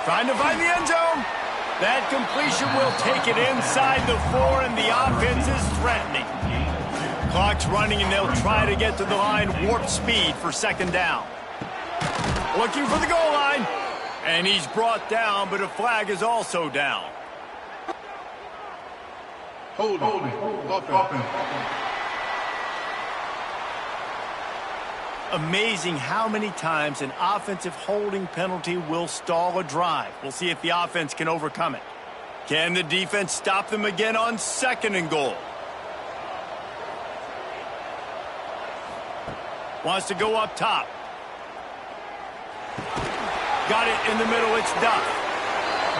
Trying to find the end zone. That completion will take it inside the 4, and the offense is threatening. Clock's running, and they'll try to get to the line warp speed for 2nd down. Looking for the goal line. And he's brought down, but a flag is also down. Holding. Offense. Amazing how many times an offensive holding penalty will stall a drive. We'll see if the offense can overcome it. Can the defense stop them again on 2nd and goal? Wants to go up top. Got it in the middle, it's Duff.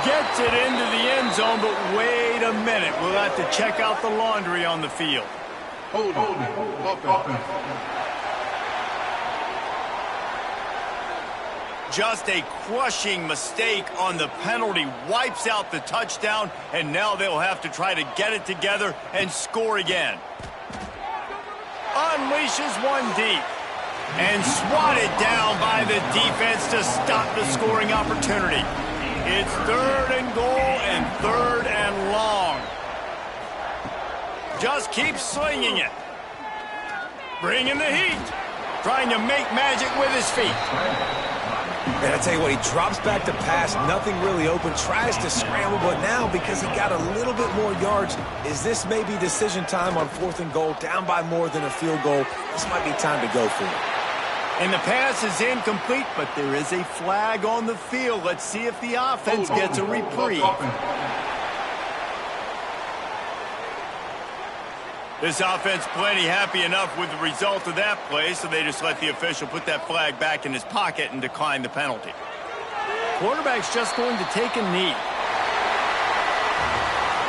Gets it into the end zone, but wait a minute. We'll have to check out the laundry on the field. Holding. Offense. Just a crushing mistake on the penalty. Wipes out the touchdown, and now they'll have to try to get it together and score again. unleashes one deep. And swatted down by the defense to stop the scoring opportunity. It's 3rd and goal and 3rd and long. Just keep slinging it. Bringing the heat. Trying to make magic with his feet. And I tell you what, he drops back to pass, nothing really open, tries to scramble, but now because he got a little bit more yards, is this maybe decision time on 4th and goal, down by more than a field goal? This might be time to go for it. And the pass is incomplete, but there is a flag on the field. Let's see if the offense gets a reprieve. This offense plenty happy enough with the result of that play, so they just let the official put that flag back in his pocket and decline the penalty. Quarterback's just going to take a knee.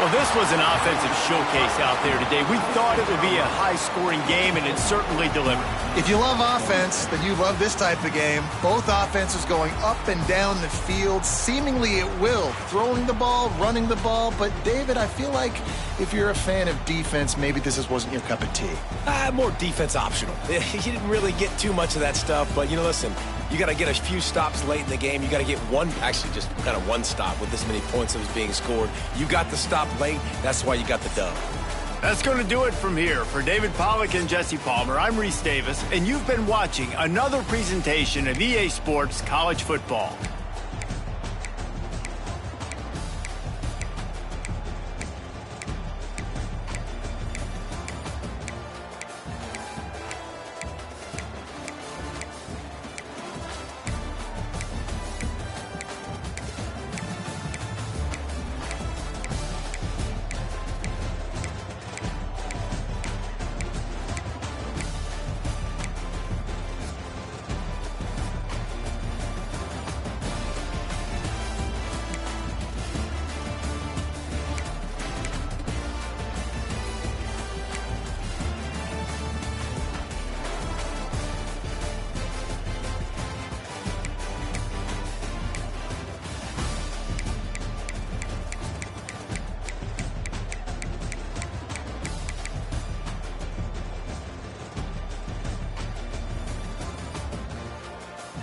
Well, this was an offensive showcase out there today. We thought it would be a high-scoring game, and it certainly delivered. If you love offense, then you love this type of game. Both offenses going up and down the field, seemingly at will, throwing the ball, running the ball. But, David, I feel like if you're a fan of defense, maybe this wasn't your cup of tea. More defense optional. You didn't really get too much of that stuff, but, listen, you got to get a few stops late in the game. You got to get actually just kind of one stop with this many points that was being scored. You got the stop late. That's why you got the dub. That's going to do it from here. For David Pollack and Jesse Palmer, I'm Reese Davis, and you've been watching another presentation of EA Sports College Football.